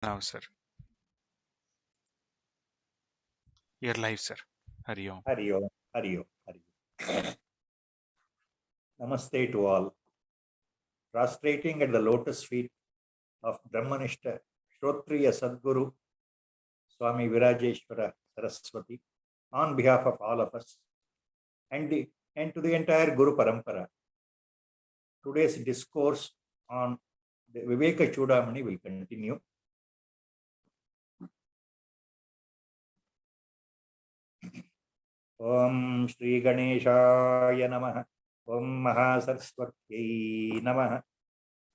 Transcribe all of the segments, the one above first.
Now, sir. Your life, sir. Hari Om. Hari Om. Hari Om. Hari Om. Namaste to all. Prostrating at the lotus feet of Brahmanishta Shrotriya Sadguru Swami Virajeshwara Saraswati on behalf of all of us and to the entire Guru Parampara. Today's discourse on the Viveka Chudamani will continue. Om Shri Ganeshaya Namaha. Om Mahasaraswatyai Namaha.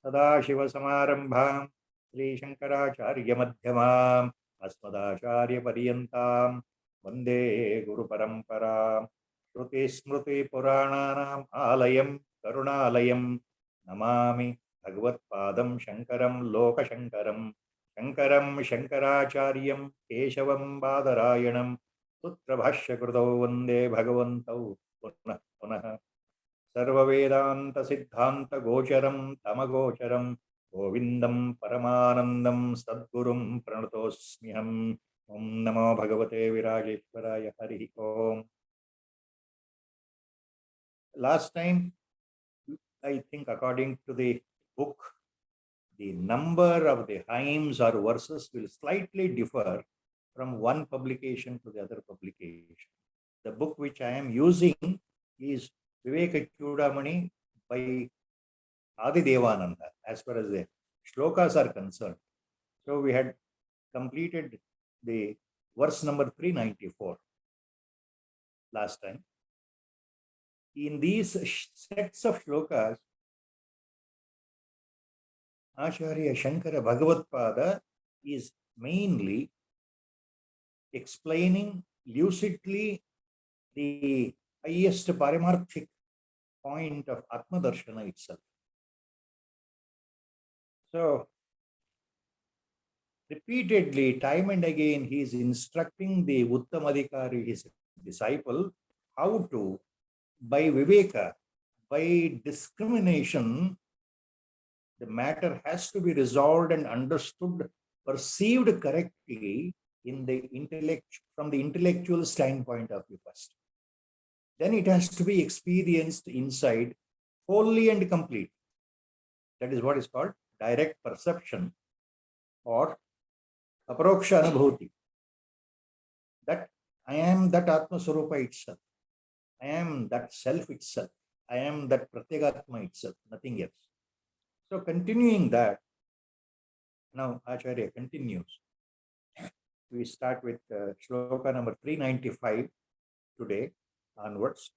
Sadashiva Samarambham Sri Shankaracharya Madhyamam Asmadacharya Pariyantam Vande Guru Paramparam Shruti Smruti Purananam Alayam Karunalayam Namami Bhagavatpadam Shankaram Loka Shankaram Shankaram Shankaracharyam Keshavam Badarayanam Putra Bhashya Krutau Vande Bhagavantau Punah Punah Sarva Vedanta Siddhanta Gocharam Tamagocharam Govindam Paramanandam Sadgurum Pranatosmiham Om Namo Bhagavate Virajeshwaraya Hari Om. Last time, I think according to the book, the number of the hymns or verses will slightly differ from one publication to the other publication. The book which I am using is Viveka Chudamani by Adi Devananda as far as the shlokas are concerned. So we had completed the verse number 394 last time. In these sets of shlokas, Acharya Shankara Bhagavatpada is mainly explaining lucidly the highest parimarthic point of Atma Darshana itself. So, repeatedly, time and again, he is instructing the Uttamadhikari, his disciple, how to, by Viveka, by discrimination, the matter has to be resolved and understood, perceived correctly in the intellect, from the intellectual standpoint of view first. Then it has to be experienced inside wholly and complete. That is what is called direct perception or aparoksha anubhuti. That I am that Atma Swarupa itself. I am that self itself. I am that Pratyagatma itself, nothing else. So continuing that, now Acharya continues. We start with shloka number 395 today onwards.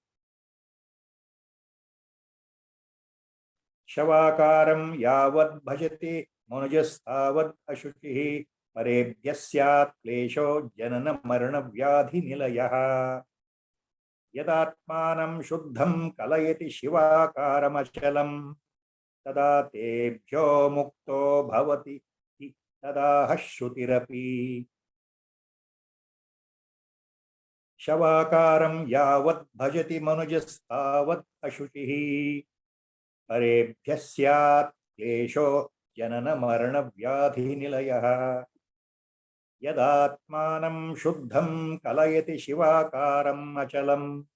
Shavakaram yavad bhajate manujastavad ashuchihi parebhyasyat klesho janana marana vyadhi nilayah yadatmanam shuddham kalayati shivakaram achalam tada tebhyo mukto bhavati tada hashrutirapi. Shavakaram yavat bhajati manujastavat ashuchihi parebhyasyat klesho janana marana vyadhi nilayah yadatmanam shuddham kalayati shivakaram achalam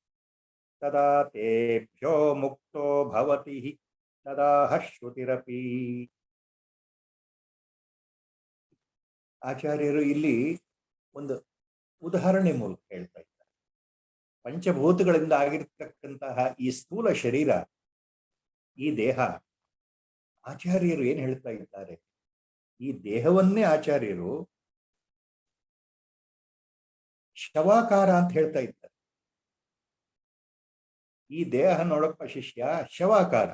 tada tebhyo mukto bhavati tada hashrutirapi. ಆಚಾರ್ಯರು ಇಲ್ಲಿ ಒಂದು ಉದಾಹರಣೆ ಮೂಲಕ ಹೇಳ್ತಾ ಇದ್ದಾರೆ. ಪಂಚಭೂತಗಳಿಂದ ಆಗಿರ್ತಕ್ಕಂತಹ ಈ ಸ್ಥೂಲ ಶರೀರ, ಈ ದೇಹ, ಆಚಾರ್ಯರು ಏನ್ ಹೇಳ್ತಾ ಇದ್ದಾರೆ, ಈ ದೇಹವನ್ನೇ ಆಚಾರ್ಯರು ಶವಾಕಾರ ಅಂತ ಹೇಳ್ತಾ ಇದ್ದಾರೆ. ಈ ದೇಹ ನೋಡಪ್ಪ ಶಿಷ್ಯ, ಶವಾಕಾರ,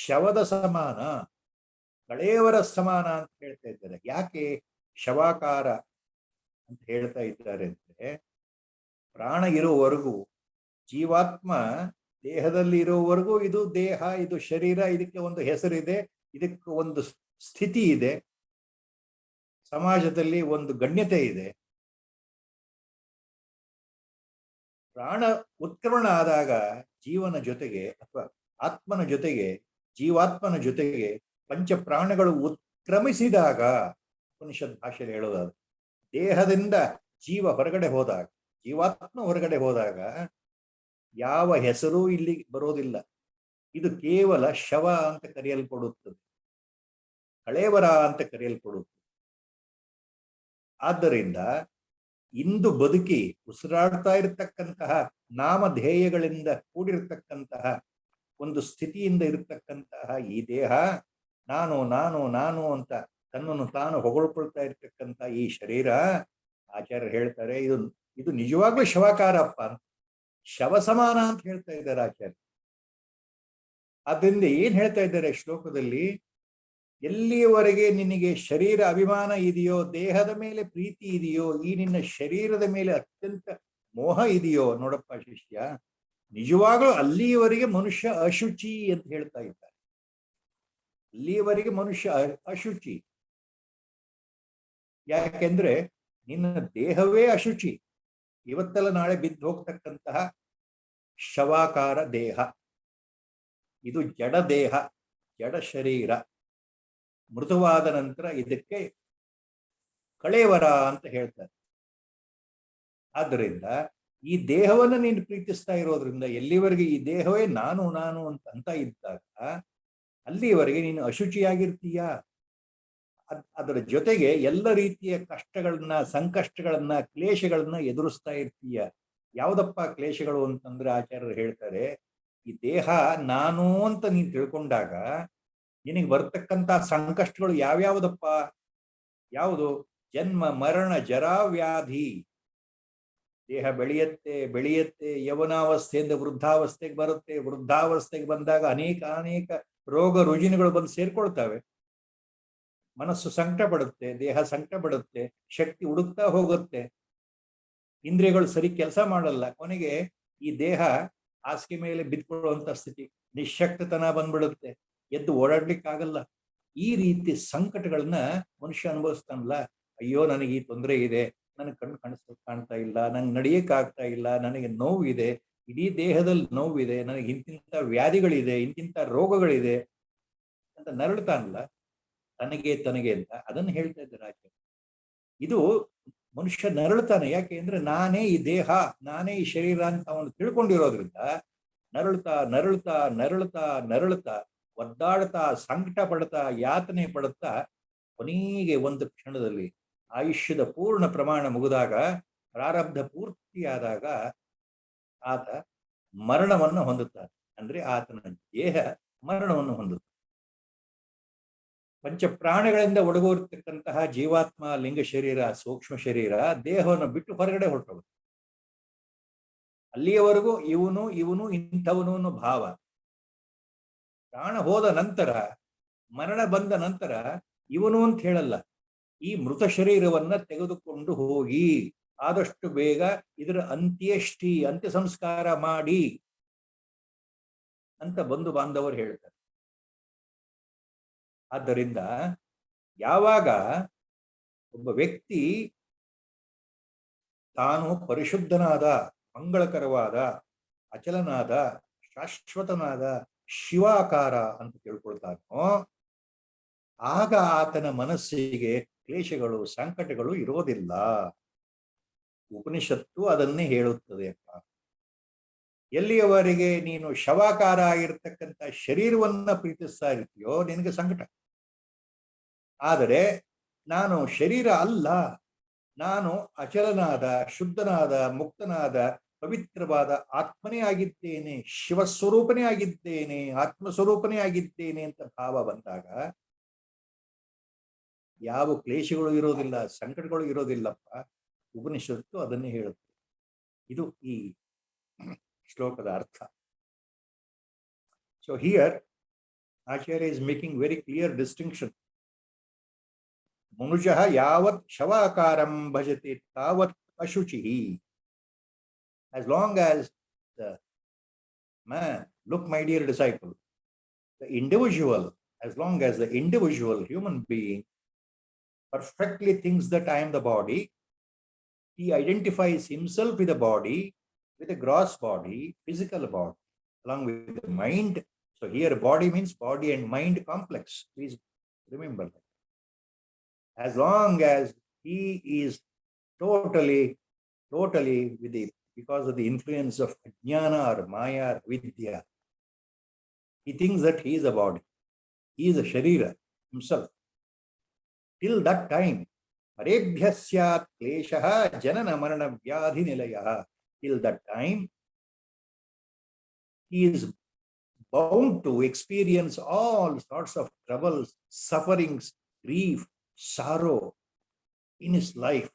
ಶವದ ಸಮಾನ, ಕಳೆಯವರ ಸಮಾನ ಅಂತ ಹೇಳ್ತಾ ಇದ್ದಾರೆ. ಯಾಕೆ ಶವಾಕಾರ ಅಂತ ಹೇಳ್ತಾ ಇದ್ದಾರೆ ಅಂದ್ರೆ, ಪ್ರಾಣ ಇರುವವರೆಗೂ, ಜೀವಾತ್ಮ ದೇಹದಲ್ಲಿ ಇರುವವರೆಗೂ ಇದು ದೇಹ, ಇದು ಶರೀರ, ಇದಕ್ಕೆ ಒಂದು ಹೆಸರಿದೆ, ಇದಕ್ಕೆ ಒಂದು ಸ್ಥಿತಿ ಇದೆ, ಸಮಾಜದಲ್ಲಿ ಒಂದು ಗಣ್ಯತೆ ಇದೆ. ಪ್ರಾಣ ಉತ್ಕ್ರಮಣ ಆದಾಗ ಜೀವನ ಜೊತೆಗೆ ಅಥವಾ ಆತ್ಮನ ಜೊತೆಗೆ, ಜೀವಾತ್ಮನ ಜೊತೆಗೆ ಪಂಚ ಪ್ರಾಣಗಳು ಉತ್ಕ್ರಮಿಸಿದಾಗ ಉಪನಿಷತ್ ಭಾಷೆಯಲ್ಲಿ ಹೇಳೋದಾದ್ರೆ ದೇಹದಿಂದ ಜೀವ ಹೊರಗಡೆ ಹೋದಾಗ, ಜೀವಾತ್ಮ ಹೊರಗಡೆ ಹೋದಾಗ ಯಾವ ಹೆಸರೂ ಇಲ್ಲಿ ಬರೋದಿಲ್ಲ. ಇದು ಕೇವಲ ಶವ ಅಂತ ಕರೆಯಲ್ಪಡುತ್ತದೆ, ಕಳೇವರ ಅಂತ ಕರೆಯಲ್ಪಡುತ್ತದೆ. ಆದ್ದರಿಂದ ಇಂದು ಬದುಕಿ ಉಸಿರಾಡ್ತಾ ಇರತಕ್ಕಂತಹ ನಾಮಧೇಯಗಳಿಂದ ಕೂಡಿರತಕ್ಕಂತಹ ಒಂದು ಸ್ಥಿತಿಯಿಂದ ಇರತಕ್ಕಂತಹ ಈ ದೇಹ, ನಾನು ನಾನು ನಾನು ಅಂತ ತನ್ನನ್ನು ತಾನು ಹೊಗಳ್ಕೊಳ್ತಾ ಇರ್ತಕ್ಕಂಥ ಈ ಶರೀರ, ಆಚಾರ್ಯರು ಹೇಳ್ತಾರೆ ಇದು ಇದು ನಿಜವಾಗ್ಲೂ ಶವಾಕಾರಪ್ಪ ಅಂತ, ಶವ ಸಮಾನ ಅಂತ ಹೇಳ್ತಾ ಇದ್ದಾರೆ ಆಚಾರ್ಯ. ಆದ್ದರಿಂದ ಏನ್ ಹೇಳ್ತಾ ಇದ್ದಾರೆ ಶ್ಲೋಕದಲ್ಲಿ, ಎಲ್ಲಿಯವರೆಗೆ ನಿನಗೆ ಶರೀರ ಅಭಿಮಾನ ಇದೆಯೋ, ದೇಹದ ಮೇಲೆ ಪ್ರೀತಿ ಇದೆಯೋ, ಈ ನಿನ್ನ ಶರೀರದ ಮೇಲೆ ಅತ್ಯಂತ ಮೋಹ ಇದೆಯೋ, ನೋಡಪ್ಪ ಶಿಷ್ಯ, ನಿಜವಾಗ್ಲೂ ಅಲ್ಲಿಯವರೆಗೆ ಮನುಷ್ಯ ಅಶುಚಿ ಅಂತ ಹೇಳ್ತಾ ಇದ್ದಾರೆ. ಅಲ್ಲಿಯವರೆಗೆ ಮನುಷ್ಯ ಅಶುಚಿ. ಯಾಕೆಂದ್ರೆ ನಿನ್ನ ದೇಹವೇ ಅಶುಚಿ. ಇವತ್ತೆಲ್ಲ ನಾಳೆ ಬಿದ್ದು ಹೋಗ್ತಕ್ಕಂತಹ ಶವಾಕಾರ ದೇಹ, ಇದು ಜಡ ದೇಹ, ಜಡ ಶರೀರ. ಮೃತವಾದ ನಂತರ ಇದಕ್ಕೆ ಕಳೇವರ ಅಂತ ಹೇಳ್ತಾರೆ. ಆದ್ದರಿಂದ ಈ ದೇಹವನ್ನು ನೀನು ಪ್ರೀತಿಸ್ತಾ ಇರೋದ್ರಿಂದ, ಎಲ್ಲಿವರೆಗೆ ಈ ದೇಹವೇ ನಾನು ನಾನು ಅಂತ ಇದ್ದಾಗ ಅಲ್ಲಿವರೆಗೆ ನೀನು ಅಶುಚಿಯಾಗಿರ್ತೀಯ. ಅದರ ಜೊತೆಗೆ ಎಲ್ಲ ರೀತಿಯ ಕಷ್ಟಗಳನ್ನ, ಸಂಕಷ್ಟಗಳನ್ನ, ಕ್ಲೇಶಗಳನ್ನ ಎದುರಿಸ್ತಾ ಇರ್ತೀಯ. ಯಾವುದಪ್ಪ ಕ್ಲೇಶಗಳು ಅಂತಂದ್ರೆ ಆಚಾರ್ಯರು ಹೇಳ್ತಾರೆ, ಈ ದೇಹ ನಾನು ಅಂತ ನೀನು ತಿಳ್ಕೊಂಡಾಗ ನಿನಗೆ ಬರ್ತಕ್ಕಂಥ ಸಂಕಷ್ಟಗಳು ಯಾವ್ಯಾವುದಪ್ಪ? ಯಾವುದು? ಜನ್ಮ, ಮರಣ, ಜರಾ, ವ್ಯಾಧಿ. ದೇಹ ಬೆಳೆಯುತ್ತೆ ಬೆಳೆಯುತ್ತೆ, ಯೌವನಾವಸ್ಥೆಯಿಂದ ವೃದ್ಧಾವಸ್ಥೆಗೆ ಬರುತ್ತೆ, ವೃದ್ಧಾವಸ್ಥೆಗೆ ಬಂದಾಗ ಅನೇಕ ರೋಗ ರುಜಿನಗಳು ಬಂದು ಸೇರ್ಕೊಳ್ತವೆ. ಮನಸ್ಸು ಸಂಕಟ ಪಡುತ್ತೆ, ದೇಹ ಸಂಕಟ ಪಡುತ್ತೆ, ಶಕ್ತಿ ಹುಡುಕ್ತಾ ಹೋಗುತ್ತೆ, ಇಂದ್ರಿಯಗಳು ಸರಿ ಕೆಲಸ ಮಾಡಲ್ಲ. ಕೊನೆಗೆ ಈ ದೇಹ ಹಾಸಿಗೆ ಮೇಲೆ ಬಿದ್ಕೊಳ್ಳುವಂತ ಸ್ಥಿತಿ, ನಿಶಕ್ತತನ ಬಂದ್ಬಿಡುತ್ತೆ, ಎದ್ದು ಓಡಾಡ್ಲಿಕ್ಕಾಗಲ್ಲ. ಈ ರೀತಿ ಸಂಕಟಗಳನ್ನ ಮನುಷ್ಯ ಅನುಭವಿಸ್ತಾನಲ್ಲ. ಅಯ್ಯೋ ನನಗೆ ಈ ತೊಂದರೆ ಇದೆ, ನನಗೆ ಕಣ್ಣು ಕಾಣ್ತಾ ಇಲ್ಲ, ನಂಗೆ ನಡಿಯಕ್ಕಾಗ್ತಾ ಇಲ್ಲ, ನನಗೆ ನೋವಿದೆ, ಇಡೀ ದೇಹದಲ್ಲಿ ನೋವಿದೆ, ನನಗೆ ಇಂತಿಂಥ ವ್ಯಾಧಿಗಳಿದೆ, ಇಂತಿಂಥ ರೋಗಗಳಿದೆ ಅಂತ ನರಳ್ತಾನಲ್ಲ ತನಗೆ ಅಂತ, ಅದನ್ನು ಹೇಳ್ತಾ ಇದ್ದಾರೆ ಆಚಾರ್ಯ. ಇದು ಮನುಷ್ಯ ನರಳ್ತಾನೆ. ಯಾಕೆ ಅಂದ್ರೆ ನಾನೇ ಈ ದೇಹ, ನಾನೇ ಈ ಶರೀರ ಅಂತ ಅವನು ತಿಳ್ಕೊಂಡಿರೋದ್ರಿಂದ ನರಳುತ್ತಾ ನರಳುತ್ತಾ ನರಳುತ್ತಾ ನರಳುತ್ತಾ ಒದ್ದಾಡ್ತಾ ಸಂಕಟ ಪಡ್ತಾ ಯಾತನೆ ಪಡುತ್ತಾ ಕೊನೆಗೆ ಒಂದು ಕ್ಷಣದಲ್ಲಿ ಆಯುಷ್ಯದ ಪೂರ್ಣ ಪ್ರಮಾಣ ಮುಗಿದಾಗ, ಪ್ರಾರಬ್ಧ ಪೂರ್ತಿಯಾದಾಗ ಆತ ಮರಣವನ್ನು ಹೊಂದುತ್ತಾನೆ. ಅಂದ್ರೆ ಆತನ ದೇಹ ಮರಣವನ್ನು ಹೊಂದುತ್ತಾನೆ. ಪಂಚ ಪ್ರಾಣಗಳಿಂದ ಒಡಗೂರ್ತಕ್ಕಂತಹ ಜೀವಾತ್ಮ, ಲಿಂಗ ಶರೀರ, ಸೂಕ್ಷ್ಮ ಶರೀರ ದೇಹವನ್ನು ಬಿಟ್ಟು ಹೊರಗಡೆ ಹೊರಟೋಗುತ್ತೆ. ಅಲ್ಲಿಯವರೆಗೂ ಇವನು ಇಂಥವನು ಅನ್ನೋ ಭಾವ. ಪ್ರಾಣ ಹೋದ ನಂತರ, ಮರಣ ಬಂದ ನಂತರ ಇವನು ಅಂತ ಹೇಳಲ್ಲ, ಈ ಮೃತ ಶರೀರವನ್ನ ತೆಗೆದುಕೊಂಡು ಹೋಗಿ ಆದಷ್ಟು ಬೇಗ ಇದರ ಅಂತ್ಯ ಸಂಸ್ಕಾರ ಮಾಡಿ ಅಂತ ಬಂಧು ಬಾಂಧವರು ಹೇಳ್ತಾರೆ. ಆದ್ದರಿಂದ ಯಾವಾಗ ಒಬ್ಬ ವ್ಯಕ್ತಿ ತಾನು ಪರಿಶುದ್ಧನಾದ, ಮಂಗಳಕರವಾದ, ಅಚಲನಾದ, ಶಾಶ್ವತನಾದ ಶಿವಾಕಾರ ಅಂತ ತಿಳ್ಕೊಳ್ತಾನೋ, ಆಗ ಆತನ ಮನಸ್ಸಿಗೆ ಕ್ಲೇಶಗಳು, ಸಂಕಟಗಳು ಇರೋದಿಲ್ಲ. ಉಪನಿಷತ್ತು ಅದನ್ನೇ ಹೇಳುತ್ತದೆ. ಅಪ್ಪ, ಎಲ್ಲಿಯವರೆಗೆ ನೀನು ಶವಾಕಾರ ಆಗಿರ್ತಕ್ಕಂಥ ಶರೀರವನ್ನ ಪ್ರೀತಿಸ್ತಾ ಇರ್ತೀಯೋ ನಿನಗೆ ಸಂಕಟ. ಆದರೆ ನಾನು ಶರೀರ ಅಲ್ಲ, ನಾನು ಅಚಲನಾದ, ಶುದ್ಧನಾದ, ಮುಕ್ತನಾದ, ಪವಿತ್ರವಾದ ಆತ್ಮನೇ ಆಗಿದ್ದೇನೆ, ಶಿವಸ್ವರೂಪನೇ ಆಗಿದ್ದೇನೆ, ಆತ್ಮಸ್ವರೂಪನೇ ಆಗಿದ್ದೇನೆ ಅಂತ ಭಾವ ಬಂದಾಗ ಯಾವ ಕ್ಲೇಶಗಳು ಇರೋದಿಲ್ಲ, ಸಂಕಟಗಳು ಇರೋದಿಲ್ಲಪ್ಪ. ಉಪನಿಷತ್ತು ಅದನ್ನೇ ಹೇಳುತ್ತೆ. ಇದು ಈ ಶ್ಲೋಕದ ಅರ್ಥ. So here Acharya is making very clear distinction. Manujah yavat shavakaram bhajate tavat ashuchihi. As long as the man, look my dear disciple, the individual, as long as the individual human being perfectly thinks that I am the body, he identifies himself with the body, with a gross body, physical body, along with the mind. So here body means body and mind complex. Please remember that. as long as he is totally with the, because of the influence of ajnana or maya or vidya, he thinks that he is a body, he is a sharira himself. Till that time, parebhyasyat kleshaha janana marana vyadhi nilayah. Till that time, he is bound to experience all sorts of troubles, sufferings, grief, sorrow in his life,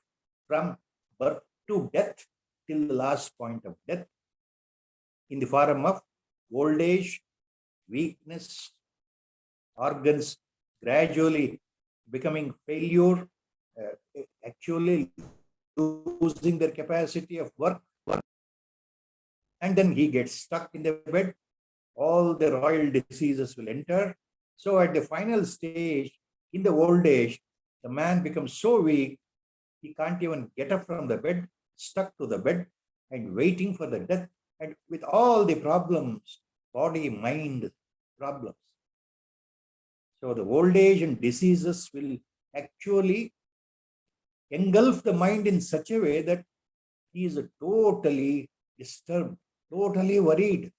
from birth to death, till the last point of death, in the form of old age, weakness, organs gradually becoming failure, actually losing their capacity of work, and then he gets stuck in the bed. All the royal diseases will enter. So at the final stage, in the old age, the man becomes so weak, he can't even get up from the bed, stuck to the bed and waiting for the death, and with all the problems, body, mind problems. So the old age and diseases will actually engulf the mind in such a way that he is totally disturbed, totally worried,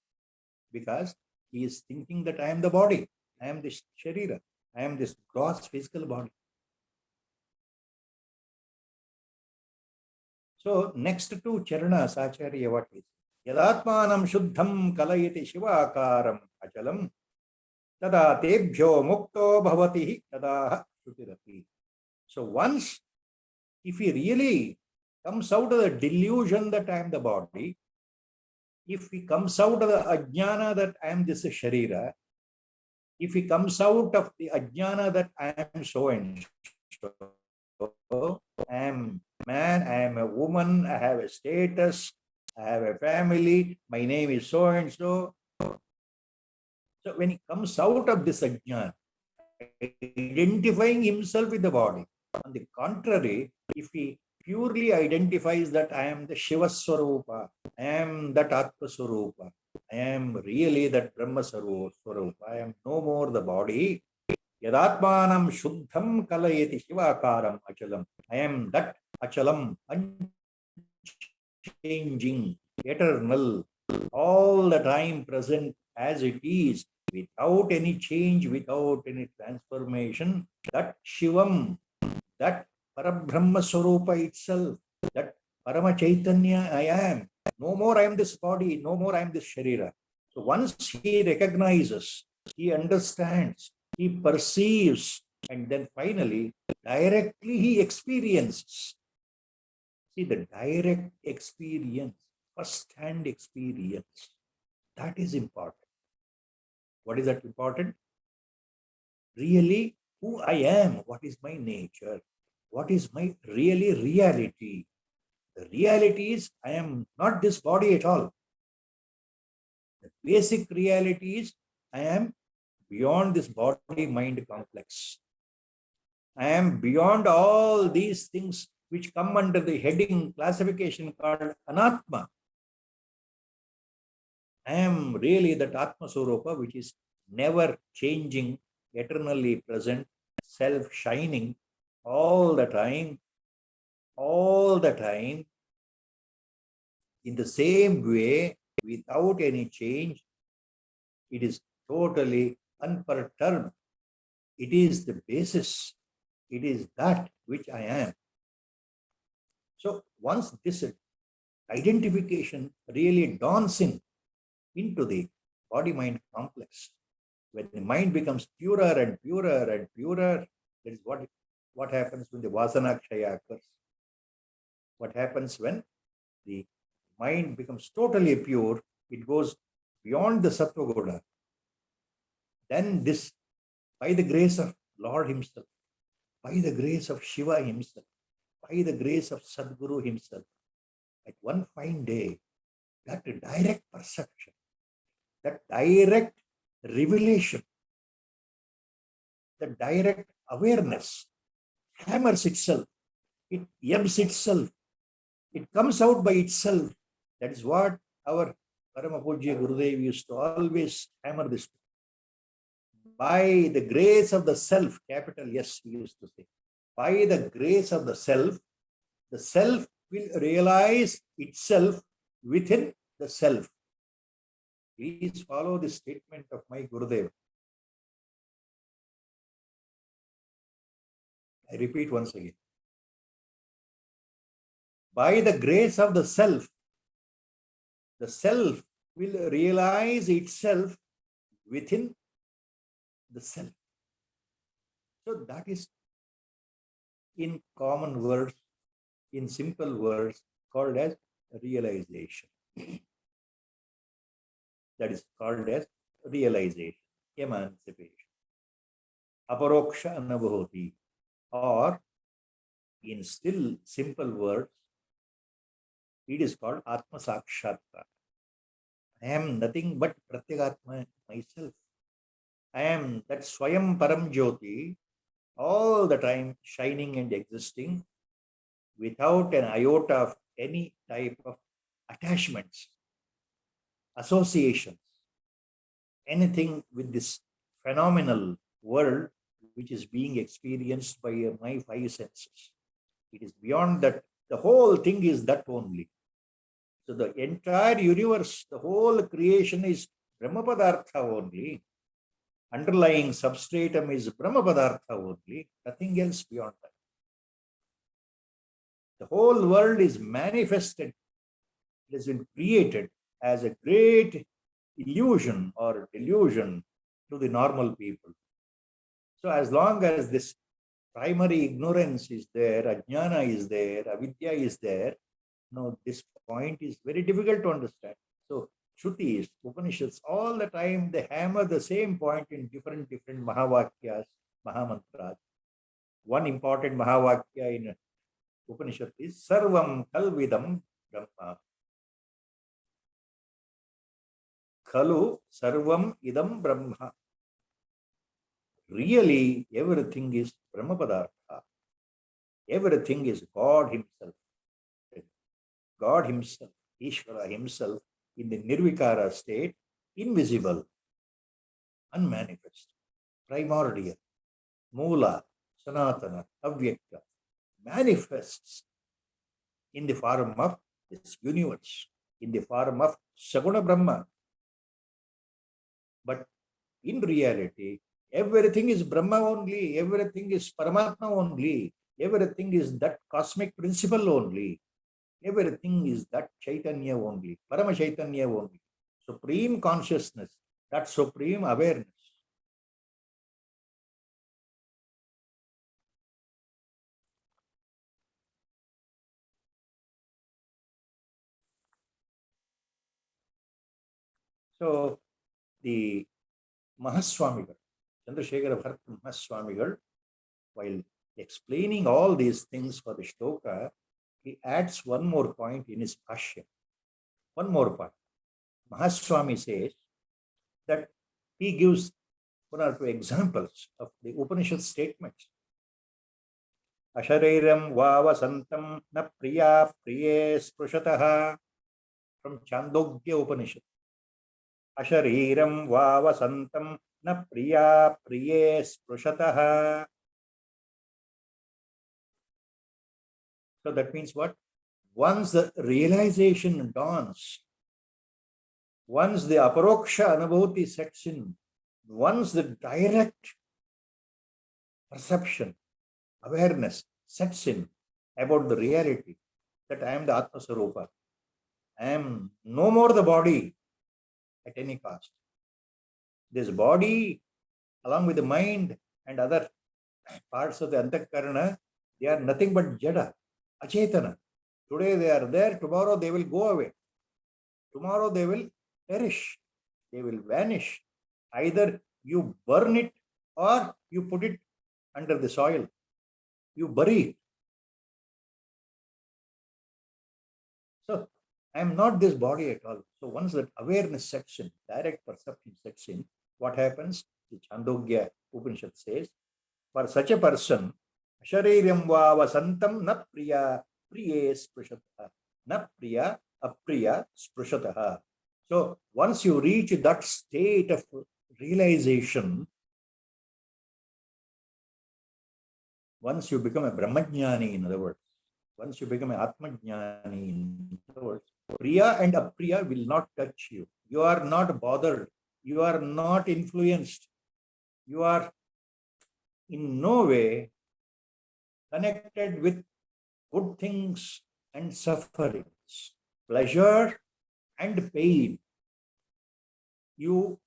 because he is thinking that I am the body, I am this sharira, I am this gross physical body. So next two charanas, Acharya, what is? Yadatmanam shuddham kalayati shivakaram achalam tada tebhyo mukto bhavati tada shrutirapi. So once, if he really comes out of the delusion that I am the body, if he comes out of the ajnana that I am this sharira, if he comes out of the ajnana that I am so and so, I am man, I am a woman, I have a status, I have a family, my name is so and so. So when he comes out of this ajnana, identifying himself with the body, on the contrary, if he purely identifies that I am the Shiva Swarupa, I am that Atma Swarupa, I am really that Brahma Swarupa, I am no more the body. Yadatmanam Shuddham Kalayati Shivakaram Achalam. I am that Achalam, unchanging, eternal, all the time present as it is, without any change, without any transformation. That Shivam, that Parabrahma Swarupa itself, that Parama Chaitanya I am. No more I am this body, no more I am this Sharira. So once he recognizes, he understands, he perceives, and then finally, directly he experiences. See, the direct experience, first-hand experience, that is important. What is that important? Really, who I am, what is my nature, what is my really reality. The reality is I am not this body at all. The basic reality is I am beyond this body-mind complex. I am beyond all these things which come under the heading classification called anatma. I am really that Atma Swarupa, which is never changing, eternally present, self-shining, all the time, in the same way, without any change. It is totally unperturbed. It is the basis. It is that which I am. So once this identification really dawns into the body-mind complex, when the mind becomes purer and purer and purer, that is what happens when the vasana kshaya occurs. What happens when the mind becomes totally pure, it goes beyond the sattva guna. Then this, by the grace of Lord himself, by the grace of Shiva himself, by the grace of Sadguru himself, at one fine day, that direct perception, that direct revelation, the direct awareness hammers itself, it ebbs itself, it comes out by itself. That is what our Parama Pujya Gurudev used to always hammer this. By the grace of the self, capital S, he used to say. by the grace of the self will realize itself within the self. Please follow the statement of my Gurudev. I repeat once again. By the grace of the self will realize itself within the self. So that is, in common words, in simple words, called as realization. That is called as realization, emancipation. Aparoksha anubhuti, or in still simple words, it is called Atma Sakshatkar. I am nothing but Pratyagatma myself. I am that Swayam Param Jyoti, all the time shining and existing without an iota of any type of attachments, associations, anything with this phenomenal world which is being experienced by my five senses. It is beyond that. The whole thing is that only. So the entire universe, the whole creation is Brahma Padartha only. Underlying substratum is Brahma Padartha only. Nothing else beyond that. The whole world is manifested. It has been created as a great illusion or delusion to the normal people. So as long as this primary ignorance is there, ajnana is there, avidya is there, no, this point is very difficult to understand. So Shrutis, Upanishads, all the time they hammer the same point in different Mahavakyas, Mahamantras. One important Mahavakya in Upanishad is Sarvam Kalvidam Brahma. Khalu Sarvam Idam Brahma. Really, everything is Brahma Padartha. Everything is God Himself. God Himself, Ishvara Himself, in the Nirvikara state, invisible, unmanifest, primordial, Mula, Sanatana, Avyakta, manifests in the form of this universe, in the form of Saguna Brahma. But in reality, everything is Brahma only, everything is Paramatma only, everything is that cosmic principle only. Everything is that Chaitanya only, Parama Chaitanya only, supreme consciousness, that supreme awareness. So the Mahaswamigal, Chandrasekhara Bharat Mahaswamigal, while explaining all these things for the shloka, he adds one more point in his Bhashya. One more point. Mahaswami says that he gives one or two examples of the Upanishad statements. Ashariram vavasantam na priya priye sprushataha, from Chandogya Upanishad. Ashariram vavasantam na priya priye sprushataha. So that means what? Once the realization dawns, once the aparoksha anubhuti sets in, once the direct perception, awareness sets in about the reality that I am the Atma Sarupa, I am no more the body at any cost. This body, along with the mind and other parts of the Antakarana, they are nothing but jada, achetana. Today they are there, tomorrow they will go away. Tomorrow they will perish, they will vanish. Either you burn it or you put it under the soil, you bury it. So I am not this body at all. So once that awareness sets in, direct perception sets in, what happens? The Chandogya Upanishad says, for such a person, Shariram vavasantam na priya priye sprushataha, na priya apriya sprushataha. So once you reach that state of realization, Once you become a Brahmajnani, in other words, once you become an Atmajnani, in other words, Priya and Apriya will not touch you. You are not bothered. You are not influenced. You are in no way connected with good things and sufferings, pleasure and pain. You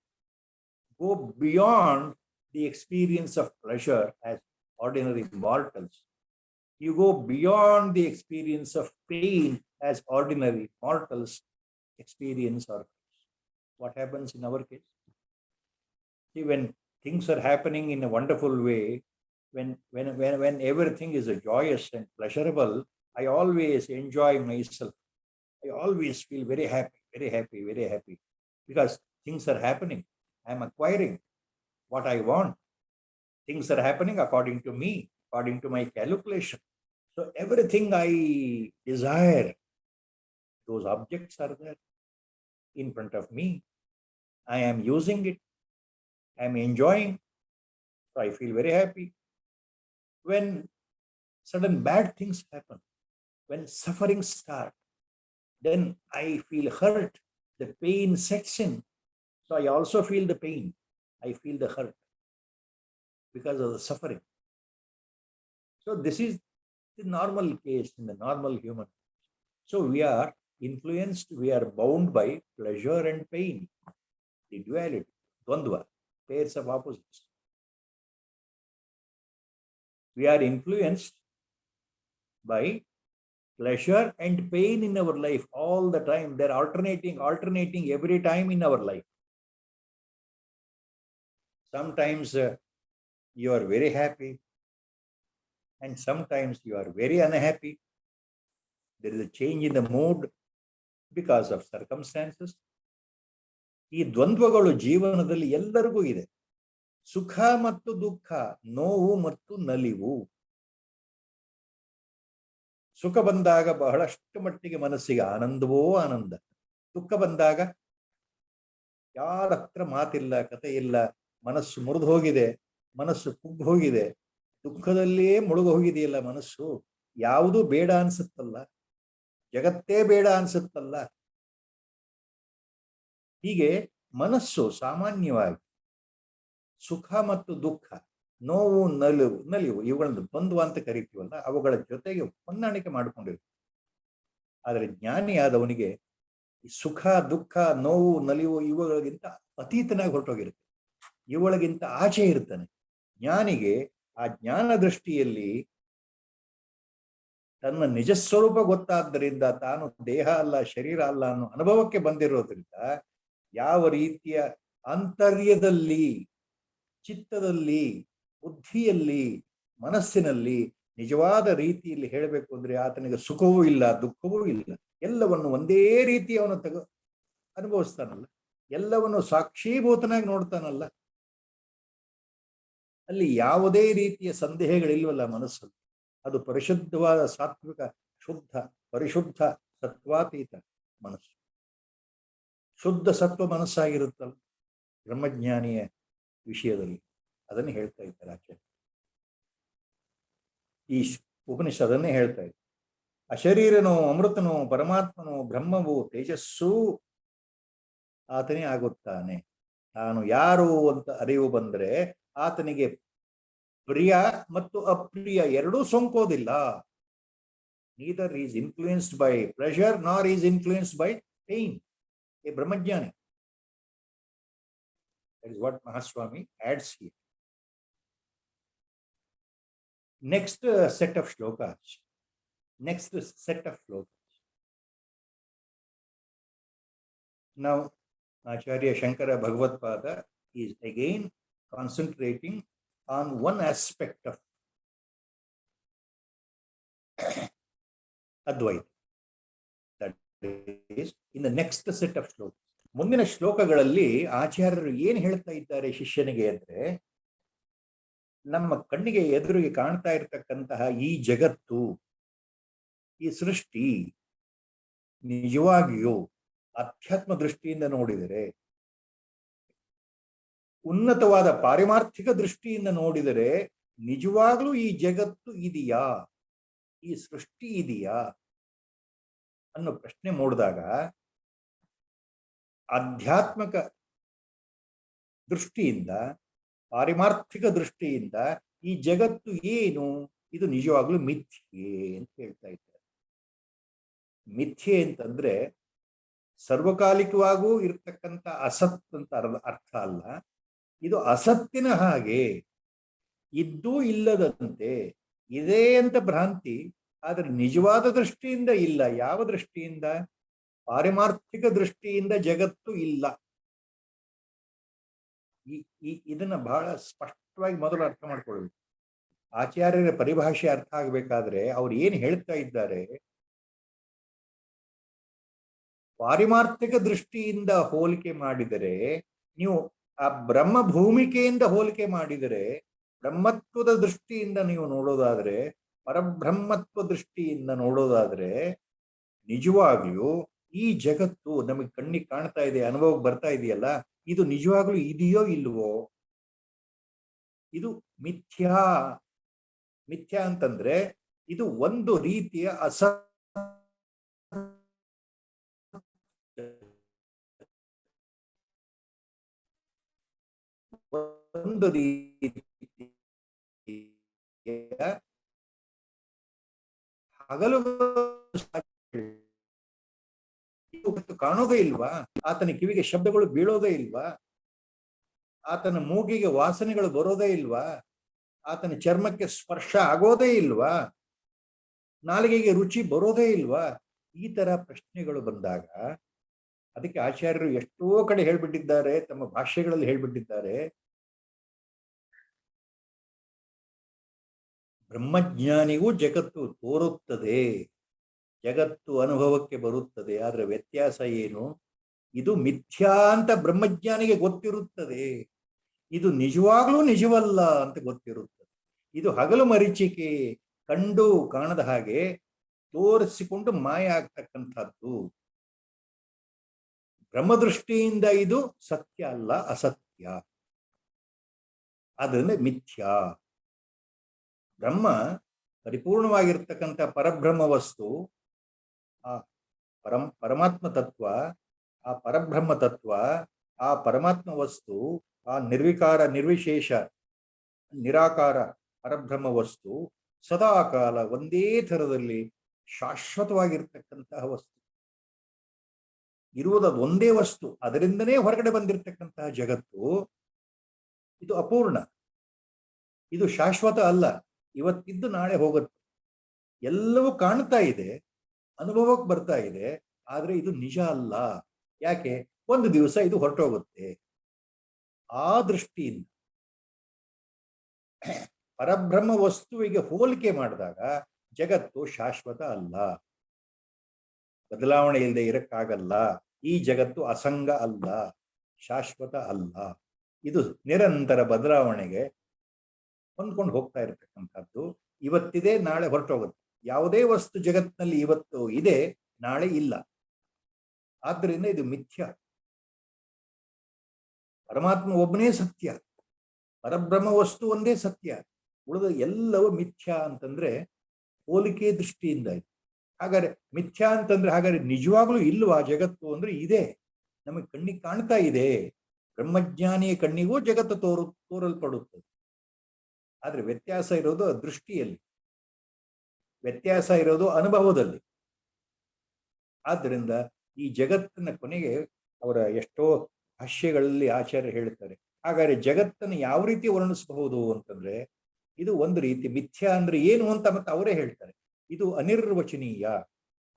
go beyond the experience of pleasure as ordinary mortals. You go beyond the experience of pain as ordinary mortals experience or what happens in our case. See, when things are happening in a wonderful way, when everything is joyous and pleasurable, I always enjoy myself. I always feel very happy, very happy, very happy. Because things are happening. I am acquiring what I want. Things are happening according to me, according to my calculation. So everything I desire, those objects are there in front of me. I am using it. I am enjoying. So I feel very happy. When sudden bad things happen, when suffering starts, then I feel hurt. The pain sets in. So I also feel the pain. I feel the hurt because of the suffering. So this is the normal case in the normal human. So we are influenced, we are bound by pleasure and pain, the duality, dvandva, pairs of opposites. We are influenced by pleasure and pain in our life all the time. They're alternating every time in our life. Sometimes you are very happy, and sometimes you are very unhappy. There is a change in the mood because of circumstances. ಈ ದ್ವಂದ್ವಗಳು ಜೀವನದಲ್ಲಿ ಎಲ್ಲರಿಗೂ ಇದೆ. ಸುಖ ಮತ್ತು ದುಃಖ, ನೋವು ಮತ್ತು ನಲಿವು. ಸುಖ ಬಂದಾಗ ಬಹಳಷ್ಟು ಮಟ್ಟಿಗೆ ಮನಸ್ಸಿಗೆ ಆನಂದವೋ ಆನಂದ. ದುಃಖ ಬಂದಾಗ ಯಾರ ಹತ್ರ ಮಾತಿಲ್ಲ, ಕತೆ ಇಲ್ಲ, ಮನಸ್ಸು ಮುರಿದು ಹೋಗಿದೆ, ಮನಸ್ಸು ಕುಗ್ಗಿ ಹೋಗಿದೆ, ದುಃಖದಲ್ಲೇ ಮುಳುಗು ಹೋಗಿದೆಯಲ್ಲ ಮನಸ್ಸು. ಯಾವುದು ಬೇಡ ಅನ್ಸುತ್ತಲ್ಲ, ಜಗತ್ತೇ ಬೇಡ ಅನ್ಸುತ್ತಲ್ಲ. ಹೀಗೆ ಮನಸ್ಸು ಸಾಮಾನ್ಯವಾಗಿ ಸುಖ ಮತ್ತು ದುಃಖ, ನೋವು ನಲಿವು ಇವುಗಳನ್ನು ದ್ವಂದ್ವ ಅಂತ ಕರಿತೀವಲ್ಲ, ಅವುಗಳ ಜೊತೆಗೆ ಹೊಂದಾಣಿಕೆ ಮಾಡಿಕೊಂಡಿರುತ್ತೆ. ಆದರೆ ಜ್ಞಾನಿಯಾದವನಿಗೆ ಸುಖ ದುಃಖ ನೋವು ನಲಿವು ಇವುಗಳಿಗಿಂತ ಅತೀತನಾಗಿ ಹೊರಟೋಗಿರುತ್ತೆ, ಇವುಗಳಿಗಿಂತ ಆಚೆ ಇರ್ತಾನೆ. ಜ್ಞಾನಿಗೆ ಆ ಜ್ಞಾನ ದೃಷ್ಟಿಯಲ್ಲಿ ತನ್ನ ನಿಜಸ್ವರೂಪ ಗೊತ್ತಾದ್ದರಿಂದ, ತಾನು ದೇಹ ಅಲ್ಲ ಶರೀರ ಅಲ್ಲ ಅನ್ನೋ ಅನುಭವಕ್ಕೆ ಬಂದಿರೋದ್ರಿಂದ ಯಾವ ರೀತಿಯ ಆಂತರ್ಯದಲ್ಲಿ, ಚಿತ್ತದಲ್ಲಿ, ಬುದ್ಧಿಯಲ್ಲಿ, ಮನಸ್ಸಿನಲ್ಲಿ ನಿಜವಾದ ರೀತಿಯಲ್ಲಿ ಹೇಳಬೇಕು ಅಂದ್ರೆ ಆತನಿಗೆ ಸುಖವೂ ಇಲ್ಲ ದುಃಖವೂ ಇಲ್ಲ, ಎಲ್ಲವನ್ನು ಒಂದೇ ರೀತಿ ಅವನು ಅನುಭವಿಸ್ತಾನಲ್ಲ, ಎಲ್ಲವನ್ನು ಸಾಕ್ಷೀಭೂತನಾಗಿ ನೋಡ್ತಾನಲ್ಲ, ಅಲ್ಲಿ ಯಾವುದೇ ರೀತಿಯ ಸಂದೇಹಗಳಿಲ್ವಲ್ಲ ಮನಸ್ಸಲ್ಲಿ. ಅದು ಪರಿಶುದ್ಧವಾದ ಸಾತ್ವಿಕ ಶುದ್ಧ ಪರಿಶುದ್ಧ ಸತ್ವಾತೀತ ಮನಸ್ಸು, ಶುದ್ಧ ಸತ್ವ ಮನಸ್ಸಾಗಿರುತ್ತಲ್ಲ ಬ್ರಹ್ಮಜ್ಞಾನಿಯ ವಿಷಯದಲ್ಲಿ. ಅದನ್ನು ಹೇಳ್ತಾ ಇದ್ದಾರೆ ಆಚಾರ್ಯ. ಈ ಉಪನಿಷತ್ ಅದನ್ನೇ ಹೇಳ್ತಾ ಇದೆ. ಅಶರೀರನೋ ಅಮೃತನೋ ಪರಮಾತ್ಮನೋ ಬ್ರಹ್ಮವೋ ತೇಜಸ್ಸು ಆತನೇ ಆಗುತ್ತಾನೆ. ತಾನು ಯಾರು ಅಂತ ಅರಿವು ಬಂದ್ರೆ ಆತನಿಗೆ ಪ್ರಿಯ ಮತ್ತು ಅಪ್ರಿಯ ಎರಡೂ ಸೋಂಕೋದಿಲ್ಲ. Neither is influenced by pleasure nor is influenced by pain. A Brahmajnani. That is what Mahaswami adds here. Next set of shlokas. Now, Acharya Shankara Bhagavatpada is again concentrating on one aspect of Advaita. In the next set of ಶ್ಲೋಕ. ಮುಂದಿನ ಶ್ಲೋಕಗಳಲ್ಲಿ ಆಚಾರ್ಯರು ಏನು ಹೇಳ್ತಾ ಇದ್ದಾರೆ ಶಿಷ್ಯನಿಗೆ ಅಂದ್ರೆ, ನಮ್ಮ ಕಣ್ಣಿಗೆ ಎದುರಿಗೆ ಕಾಣ್ತಾ ಇರತಕ್ಕಂತಹ ಈ ಜಗತ್ತು, ಈ ಸೃಷ್ಟಿ ನಿಜವಾಗಿಯೂ ಅಧ್ಯಾತ್ಮ ದೃಷ್ಟಿಯಿಂದ ನೋಡಿದರೆ, ಉನ್ನತವಾದ ಪಾರಿಮಾರ್ಥಿಕ ದೃಷ್ಟಿಯಿಂದ ನೋಡಿದರೆ ನಿಜವಾಗ್ಲೂ ಈ ಜಗತ್ತು ಇದೆಯಾ, ಈ ಸೃಷ್ಟಿ ಇದೆಯಾ ಅನ್ನೋ ಪ್ರಶ್ನೆ ಮೂಡಿದಾಗ ಆಧ್ಯಾತ್ಮಿಕ ದೃಷ್ಟಿಯಿಂದ, ಪಾರಮಾರ್ಥಿಕ ದೃಷ್ಟಿಯಿಂದ ಈ ಜಗತ್ತು ಏನು, ಇದು ನಿಜವಾಗ್ಲೂ ಮಿಥ್ಯೆ ಅಂತ ಹೇಳ್ತಾ ಇದ್ದಾರೆ. ಮಿಥ್ಯೆ ಅಂತಂದ್ರೆ ಸರ್ವಕಾಲಿಕವಾಗೂ ಇರ್ತಕ್ಕಂಥ ಅಸತ್ ಅಂತ ಅರ್ಥ ಅಲ್ಲ. ಇದು ಅಸತ್ತಿನ ಹಾಗೆ, ಇದ್ದೂ ಇಲ್ಲದಂತೆ ಇದೆ ಅಂತ ಭ್ರಾಂತಿ, ಆದರೆ ನಿಜವಾದ ದೃಷ್ಟಿಯಿಂದ ಇಲ್ಲ. ಯಾವ ದೃಷ್ಟಿಯಿಂದ? ಪಾರಮಾರ್ಥಿಕ ದೃಷ್ಟಿಯಿಂದ ಜಗತ್ತು ಇಲ್ಲ. ಇದನ್ನ ಬಹಳ ಸ್ಪಷ್ಟವಾಗಿ ಮೊದಲು ಅರ್ಥ ಮಾಡ್ಕೊಳ್ಬೇಕು. ಆಚಾರ್ಯರ ಪರಿಭಾಷೆ ಅರ್ಥ ಆಗ್ಬೇಕಾದ್ರೆ ಅವ್ರು ಏನ್ ಹೇಳ್ತಾ ಇದ್ದಾರೆ, ಪಾರಮಾರ್ಥಿಕ ದೃಷ್ಟಿಯಿಂದ ಹೋಲಿಕೆ ಮಾಡಿದರೆ, ನೀವು ಆ ಬ್ರಹ್ಮ ಭೂಮಿಕೆಯಿಂದ ಹೋಲಿಕೆ ಮಾಡಿದರೆ, ಬ್ರಹ್ಮತ್ವದ ದೃಷ್ಟಿಯಿಂದ ನೀವು ನೋಡೋದಾದ್ರೆ, ಪರಬ್ರಹ್ಮತ್ವ ದೃಷ್ಟಿಯಿಂದ ನೋಡೋದಾದ್ರೆ, ನಿಜವಾಗ್ಲೂ ಈ ಜಗತ್ತು ನಮಗೆ ಕಣ್ಣಿಗೆ ಕಾಣ್ತಾ ಇದೆ, ಅನುಭವಕ್ಕೆ ಬರ್ತಾ ಇದೆಯಲ್ಲ, ಇದು ನಿಜವಾಗ್ಲೂ ಇದೆಯೋ ಇಲ್ವೋ? ಇದು ಮಿಥ್ಯಾ. ಮಿಥ್ಯಾ ಅಂತಂದ್ರೆ ಇದು ಒಂದು ರೀತಿಯ ಒಂದು ರೀತಿಯ ಹಗಲು ಕಾಣೋದೇ ಇಲ್ವಾ? ಆತನ ಕಿವಿಗೆ ಶಬ್ದಗಳು ಬೀಳೋದೇ ಇಲ್ವಾ? ಆತನ ಮೂಗಿಗೆ ವಾಸನೆಗಳು ಬರೋದೇ ಇಲ್ವಾ? ಆತನ ಚರ್ಮಕ್ಕೆ ಸ್ಪರ್ಶ ಆಗೋದೇ ಇಲ್ವಾ? ನಾಲಿಗೆಗೆ ರುಚಿ ಬರೋದೇ ಇಲ್ವಾ? ಈ ತರ ಪ್ರಶ್ನೆಗಳು ಬಂದಾಗ, ಅದಕ್ಕೆ ಆಚಾರ್ಯರು ಎಷ್ಟೋ ಕಡೆ ಹೇಳ್ಬಿಟ್ಟಿದ್ದಾರೆ, ತಮ್ಮ ಭಾಷ್ಯಗಳಲ್ಲಿ ಹೇಳ್ಬಿಟ್ಟಿದ್ದಾರೆ, ಬ್ರಹ್ಮಜ್ಞಾನಿಗೂ ಜಗತ್ತು ತೋರುತ್ತದೆ, ಜಗತ್ತು ಅನುಭವಕ್ಕೆ ಬರುತ್ತದೆ. ಆದ್ರೆ ವ್ಯತ್ಯಾಸ ಏನು? ಇದು ಮಿಥ್ಯಾ ಅಂತ ಬ್ರಹ್ಮಜ್ಞಾನಿಗೆ ಗೊತ್ತಿರುತ್ತದೆ, ಇದು ನಿಜವಾಗ್ಲೂ ನಿಜವಲ್ಲ ಅಂತ ಗೊತ್ತಿರುತ್ತದೆ. ಇದು ಹಗಲು ಮರೀಚಿಕೆ, ಕಂಡು ಕಾಣದ ಹಾಗೆ ತೋರಿಸಿಕೊಂಡು ಮಾಯ ಆಗ್ತಕ್ಕಂಥದ್ದು. ಬ್ರಹ್ಮದೃಷ್ಟಿಯಿಂದ ಇದು ಸತ್ಯ ಅಲ್ಲ, ಅಸತ್ಯ. ಅದರಿಂದ ಮಿಥ್ಯಾ. ಬ್ರಹ್ಮ ಪರಿಪೂರ್ಣವಾಗಿರ್ತಕ್ಕಂಥ ಪರಬ್ರಹ್ಮ ವಸ್ತು, ಆ ಪರಮಾತ್ಮ ತತ್ವ, ಆ ಪರಬ್ರಹ್ಮ ತತ್ವ, ಆ ಪರಮಾತ್ಮ ವಸ್ತು, ಆ ನಿರ್ವಿಕಾರ ನಿರ್ವಿಶೇಷ ನಿರಾಕಾರ ಪರಬ್ರಹ್ಮ ವಸ್ತು ಸದಾಕಾಲ ಒಂದೇ ಥರದಲ್ಲಿ ಶಾಶ್ವತವಾಗಿರ್ತಕ್ಕಂತಹ ವಸ್ತು. ಇರುವುದದು ಒಂದೇ ವಸ್ತು, ಅದರಿಂದನೇ ಹೊರಗಡೆ ಬಂದಿರತಕ್ಕಂತಹ ಜಗತ್ತು. ಇದು ಅಪೂರ್ಣ, ಇದು ಶಾಶ್ವತ ಅಲ್ಲ. ಇವತ್ತಿದ್ದು ನಾಳೆ ಹೋಗುತ್ತೆ. ಎಲ್ಲವೂ ಕಾಣ್ತಾ ಇದೆ, ಅನುಭವಕ್ಕೆ ಬರ್ತಾ ಇದೆ, ಆದ್ರೆ ಇದು ನಿಜ ಅಲ್ಲ. ಯಾಕೆ? ಒಂದು ದಿವಸ ಇದು ಹೊರಟೋಗುತ್ತೆ. ಆ ದೃಷ್ಟಿಯಿಂದ ಪರಬ್ರಹ್ಮ ವಸ್ತುವಿಗೆ ಹೋಲಿಕೆ ಮಾಡಿದಾಗ ಜಗತ್ತು ಶಾಶ್ವತ ಅಲ್ಲ, ಬದಲಾವಣೆ ಇಲ್ಲದೆ ಇರಕ್ಕಾಗಲ್ಲ. ಈ ಜಗತ್ತು ಅಸಂಗ ಅಲ್ಲ, ಶಾಶ್ವತ ಅಲ್ಲ. ಇದು ನಿರಂತರ ಬದಲಾವಣೆಗೆ ಹೊಂದ್ಕೊಂಡು ಹೋಗ್ತಾ ಇರತಕ್ಕಂಥದ್ದು. ಇವತ್ತಿದೆ, ನಾಳೆ ಹೊರಟೋಗುತ್ತೆ. ಯಾವುದೇ ವಸ್ತು ಜಗತ್ತಿನಲ್ಲಿ ಇವತ್ತು ಇದೆ, ನಾಳೆ ಇಲ್ಲ. ಆದ್ದರಿಂದ ಇದು ಮಿಥ್ಯ. ಪರಮಾತ್ಮ ಒಬ್ಬನೇ ಸತ್ಯ, ಪರಬ್ರಹ್ಮ ವಸ್ತು ಒಂದೇ ಸತ್ಯ, ಉಳಿದ ಎಲ್ಲವೂ ಮಿಥ್ಯಾ ಅಂತಂದ್ರೆ ಹೋಲಿಕೆ ದೃಷ್ಟಿಯಿಂದ ಇದೆ. ಹಾಗಾದ್ರೆ ಮಿಥ್ಯಾ ಅಂತಂದ್ರೆ ಹಾಗಾದ್ರೆ ನಿಜವಾಗ್ಲೂ ಇಲ್ವಾ ಜಗತ್ತು? ಅಂದ್ರೆ ಇದೆ, ನಮಗೆ ಕಣ್ಣಿಗೆ ಕಾಣ್ತಾ ಇದೆ. ಬ್ರಹ್ಮಜ್ಞಾನಿಯ ಕಣ್ಣಿಗೂ ಜಗತ್ತು ತೋರಲ್ಪಡುತ್ತದೆ. ಆದ್ರೆ ವ್ಯತ್ಯಾಸ ಇರೋದು ದೃಷ್ಟಿಯಲ್ಲಿ, ವ್ಯತ್ಯಾಸ ಇರೋದು ಅನುಭವದಲ್ಲಿ. ಆದ್ದರಿಂದ ಈ ಜಗತ್ತಿನ ಕೊನೆಗೆ ಅವರ ಎಷ್ಟೋ ಭಾಷ್ಯಗಳಲ್ಲಿ ಆಚಾರ್ಯ ಹೇಳ್ತಾರೆ, ಹಾಗಾದ್ರೆ ಜಗತ್ತನ್ನು ಯಾವ ರೀತಿ ವರ್ಣಿಸಬಹುದು ಅಂತಂದ್ರೆ, ಇದು ಒಂದು ರೀತಿ ಮಿಥ್ಯಾ ಅಂದ್ರೆ ಏನು ಅಂತ ಮತ್ತೆ ಅವರೇ ಹೇಳ್ತಾರೆ. ಇದು ಅನಿರ್ವಚನೀಯ,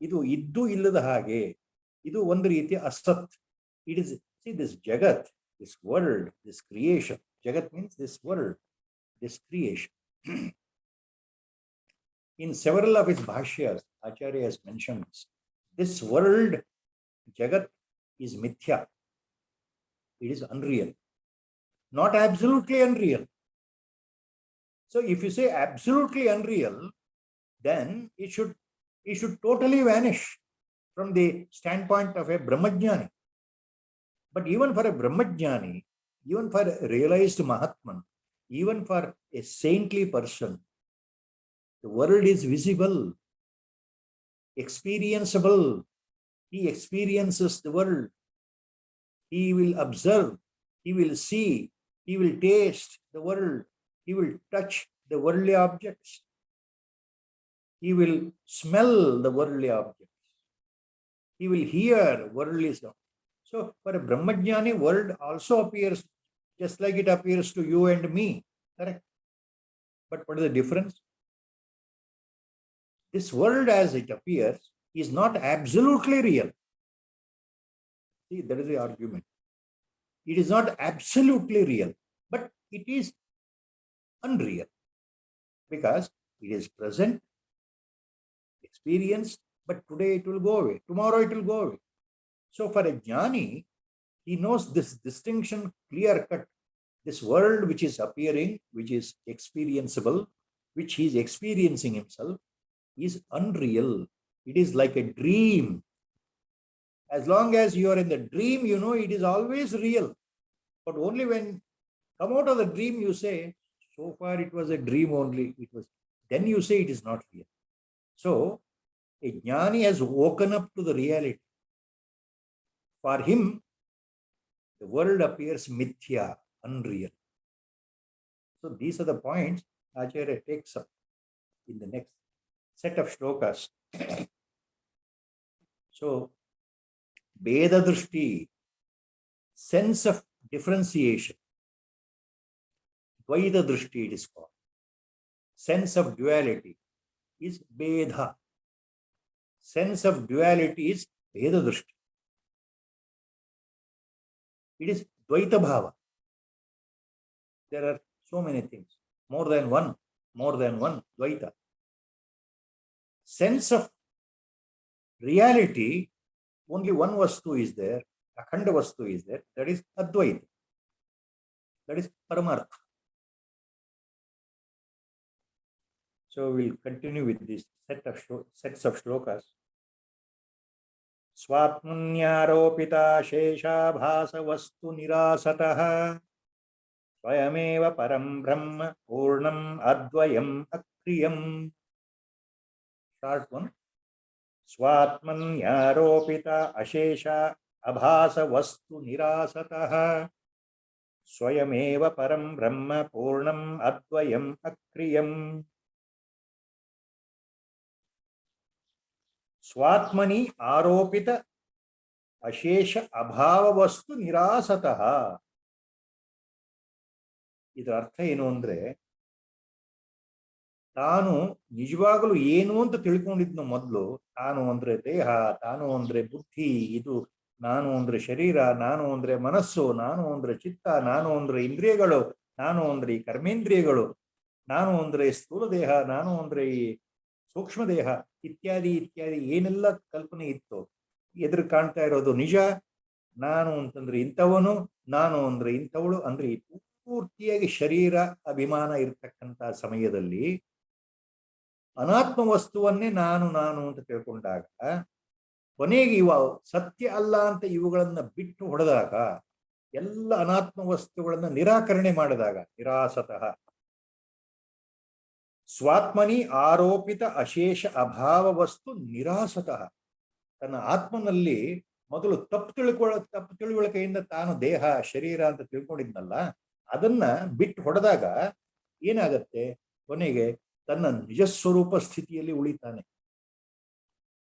ಇದು ಇದ್ದು ಇಲ್ಲದ ಹಾಗೆ, ಇದು ಒಂದು ರೀತಿ ಅಸತ್. It is this Jagat, this world, this creation. Jagat means this world, this creation. In several of his bhashyas, Acharya has mentioned this. This world, Jagat, is mithya. It is unreal. Not absolutely unreal. So if you say absolutely unreal, then it should totally vanish from the standpoint of a Brahmajnani. But even for a Brahmajnani, even for a realized Mahatman, Even for a saintly person, the world is visible, experienceable. He experiences the world. He will observe, he will see, he will taste the world, he will touch the worldly objects, he will smell the worldly objects, he will hear worldly sound. So for a Brahmajnani, world also appears just like it appears to you and me, correct? But what is the difference? This world as it appears is not absolutely real. See, that is the argument. It is not absolutely real, but it is unreal because it is present, experienced, but today it will go away, tomorrow it will go away. So for a jnani, he knows this distinction clear cut. This world which is appearing, which is experienceable, which he is experiencing himself, is unreal. It is like a dream. As long as you are in the dream, you know it is always real. But only when come out of the dream, you say, so far it was a dream only. It was. Then you say it is not real. So a jnani has woken up to the reality. For him, the world appears mithya, unreal. So these are the points Acharya takes up in the next set of shlokas. So, Veda Drishti, sense of differentiation. Dvaita Drishti it is called. Sense of duality is Veda. Sense of duality is Veda Drishti. It is Dvaita Bhava. There are so many things. More than one, Dvaita. Sense of reality, only one Vastu is there, Akhanda Vastu is there, that is Advaita. That is Paramartha. So we'll continue with this sets of shlokas. Swatmanyaropita shesha bhasa vastu nirasataha swayameva param brahma purnam advayam akriyam. Short one. Swatmanyaropita ashesha abhasa vastu nirasataha swayameva param brahma purnam advayam akriyam. Swatmani aropita ashesha abhava vastu nirasataha. ಇದರ ಅರ್ಥ ಏನು ಅಂದ್ರೆ, ತಾನು ನಿಜವಾಗಲೂ ಏನು ಅಂತ ತಿಳ್ಕೊಂಡಿದ್ನು ಮೊದಲು. ತಾನು ಅಂದ್ರೆ ದೇಹ, ತಾನು ಅಂದ್ರೆ ಬುದ್ಧಿ, ಇದು ನಾನು ಅಂದ್ರೆ ಶರೀರ, ನಾನು ಅಂದ್ರೆ ಮನಸ್ಸು, ನಾನು ಅಂದ್ರೆ ಚಿತ್ತ, ನಾನು ಅಂದ್ರೆ ಇಂದ್ರಿಯಗಳು, ನಾನು ಅಂದ್ರೆ ಈ ಕರ್ಮೇಂದ್ರಿಯಗಳು, ನಾನು ಅಂದ್ರೆ ಸ್ಥೂಲ ದೇಹ, ನಾನು ಅಂದ್ರೆ ಈ ಸೂಕ್ಷ್ಮ ದೇಹ ಇತ್ಯಾದಿ ಇತ್ಯಾದಿ ಏನೆಲ್ಲ ಕಲ್ಪನೆ ಇತ್ತು ಎದುರು ಕಾಣ್ತಾ ಇರೋದು ನಿಜ. ನಾನು ಅಂತಂದ್ರೆ ಇಂಥವನು, ನಾನು ಅಂದ್ರೆ ಇಂಥವಳು, ಅಂದ್ರೆ ಪೂರ್ತಿಯಾಗಿ ಶರೀರ ಅಭಿಮಾನ ಇರ್ತಕ್ಕಂಥ ಸಮಯದಲ್ಲಿ ಅನಾತ್ಮ ವಸ್ತುವನ್ನೇ ನಾನು ನಾನು ಅಂತ ತಿಳ್ಕೊಂಡಾಗ, ಕೊನೆಗೆ ಇವ ಸತ್ಯ ಅಲ್ಲ ಅಂತ ಇವುಗಳನ್ನ ಬಿಟ್ಟು ಹೊಡೆದಾಗ, ಎಲ್ಲ ಅನಾತ್ಮ ವಸ್ತುಗಳನ್ನ ನಿರಾಕರಣೆ ಮಾಡಿದಾಗ, ನಿರಾಸತಃ ಸ್ವಾತ್ಮನಿ ಆರೋಪಿತ ಅಶೇಷ ಅಭಾವ ವಸ್ತು ನಿರಾಸತಃ. ತನ್ನ ಆತ್ಮನಲ್ಲಿ ಮೊದಲು ತಪ್ಪು ತಿಳುವಳಿಕೆಯಿಂದ ತಾನು ದೇಹ ಶರೀರ ಅಂತ ತಿಳ್ಕೊಂಡಿದ್ನಲ್ಲ, ಅದನ್ನ ಬಿಟ್ಟು ಹೊಡೆದಾಗ ಏನಾಗತ್ತೆ, ಕೊನೆಗೆ ತನ್ನ ನಿಜ ಸ್ವರೂಪ ಸ್ಥಿತಿಯಲ್ಲಿ ಉಳಿತಾನೆ.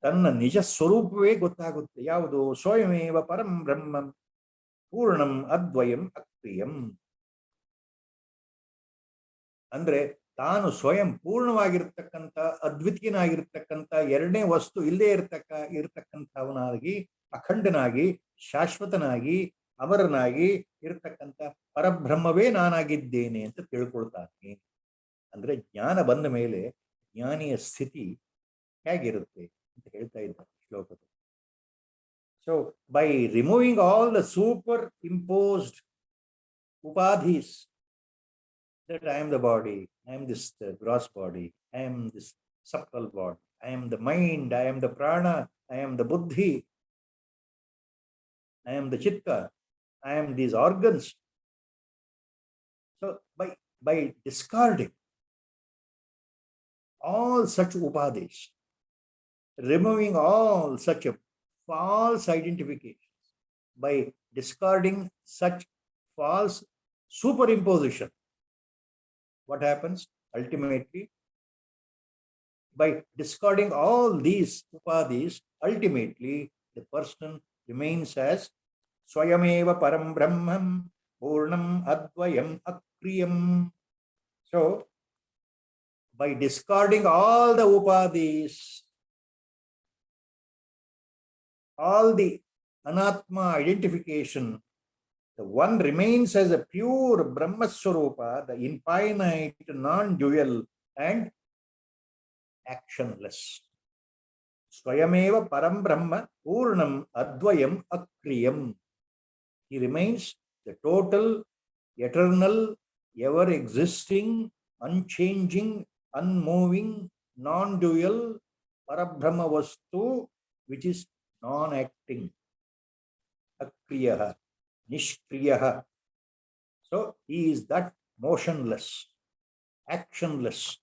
ತನ್ನ ನಿಜ ಸ್ವರೂಪವೇ ಗೊತ್ತಾಗುತ್ತೆ. ಯಾವುದು? ಸ್ವಯಮೇವ ಪರಂ ಬ್ರಹ್ಮಂ ಪೂರ್ಣಂ ಅದ್ವಯಂ ಅಕ್ರಿಯಂ. ಅಂದ್ರೆ ತಾನು ಸ್ವಯಂ ಪೂರ್ಣವಾಗಿರ್ತಕ್ಕಂಥ, ಅದ್ವಿತೀಯನಾಗಿರ್ತಕ್ಕಂಥ, ಎರಡನೇ ವಸ್ತು ಇಲ್ಲದೆ ಇರತಕ್ಕಂಥವನಾಗಿ, ಅಖಂಡನಾಗಿ, ಶಾಶ್ವತನಾಗಿ, ಅಮರನಾಗಿ ಇರತಕ್ಕಂಥ ಪರಬ್ರಹ್ಮವೇ ನಾನಾಗಿದ್ದೇನೆ ಅಂತ ತಿಳ್ಕೊಳ್ತಾನೆ. ಅಂದ್ರೆ ಜ್ಞಾನ ಬಂದ ಮೇಲೆ ಜ್ಞಾನಿಯ ಸ್ಥಿತಿ ಹೇಗಿರುತ್ತೆ ಅಂತ ಹೇಳ್ತಾ ಇದ್ದಾರೆ ಶ್ಲೋಕದಲ್ಲಿ. So by removing all the superimposed ಉಪಾಧೀಸ್, that I am the body, I am this gross body, I am this subtle body, I am the mind, I am the prana, I am the buddhi, I am the chitta, I am these organs. So by by discarding all such upadis, removing all such false identifications, by discarding such false superimposition, what happens? Ultimately, by discarding all these upadis, ultimately the person remains as Swayameva Param Brahman Purnam Advayam Akriyam. So, by discarding all the upadis, all the anatma identification, the one remains as a pure Brahmaswarupa, the infinite, non-dual and actionless. Swayameva Param Brahma Purnam Advayam Akriyam. He remains the total, eternal, ever-existing, unchanging, unmoving, non-dual Parabrahma Vastu, which is non-acting. Akriyaha, Nishkriyaha. So he is that motionless, actionless,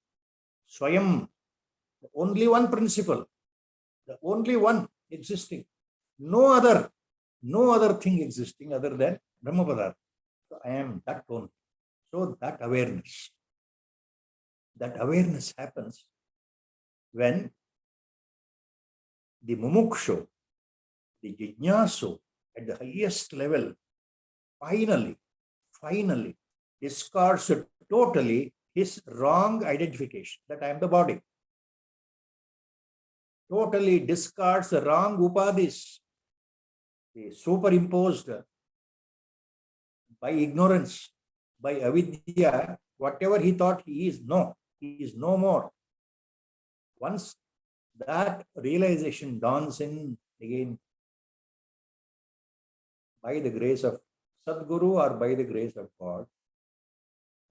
Swayam, the only one principle, the only one existing, no other thing existing other than Brahmapada. So I am that one. So that awareness happens when the mumukshu, the jijnasu at the highest level, finally discards totally his wrong identification that I am the body. Totally discards the wrong upadis, superimposed by ignorance, by avidya, whatever he thought he is no more. Once that realization dawns in again, by the grace of Sadguru or by the grace of God,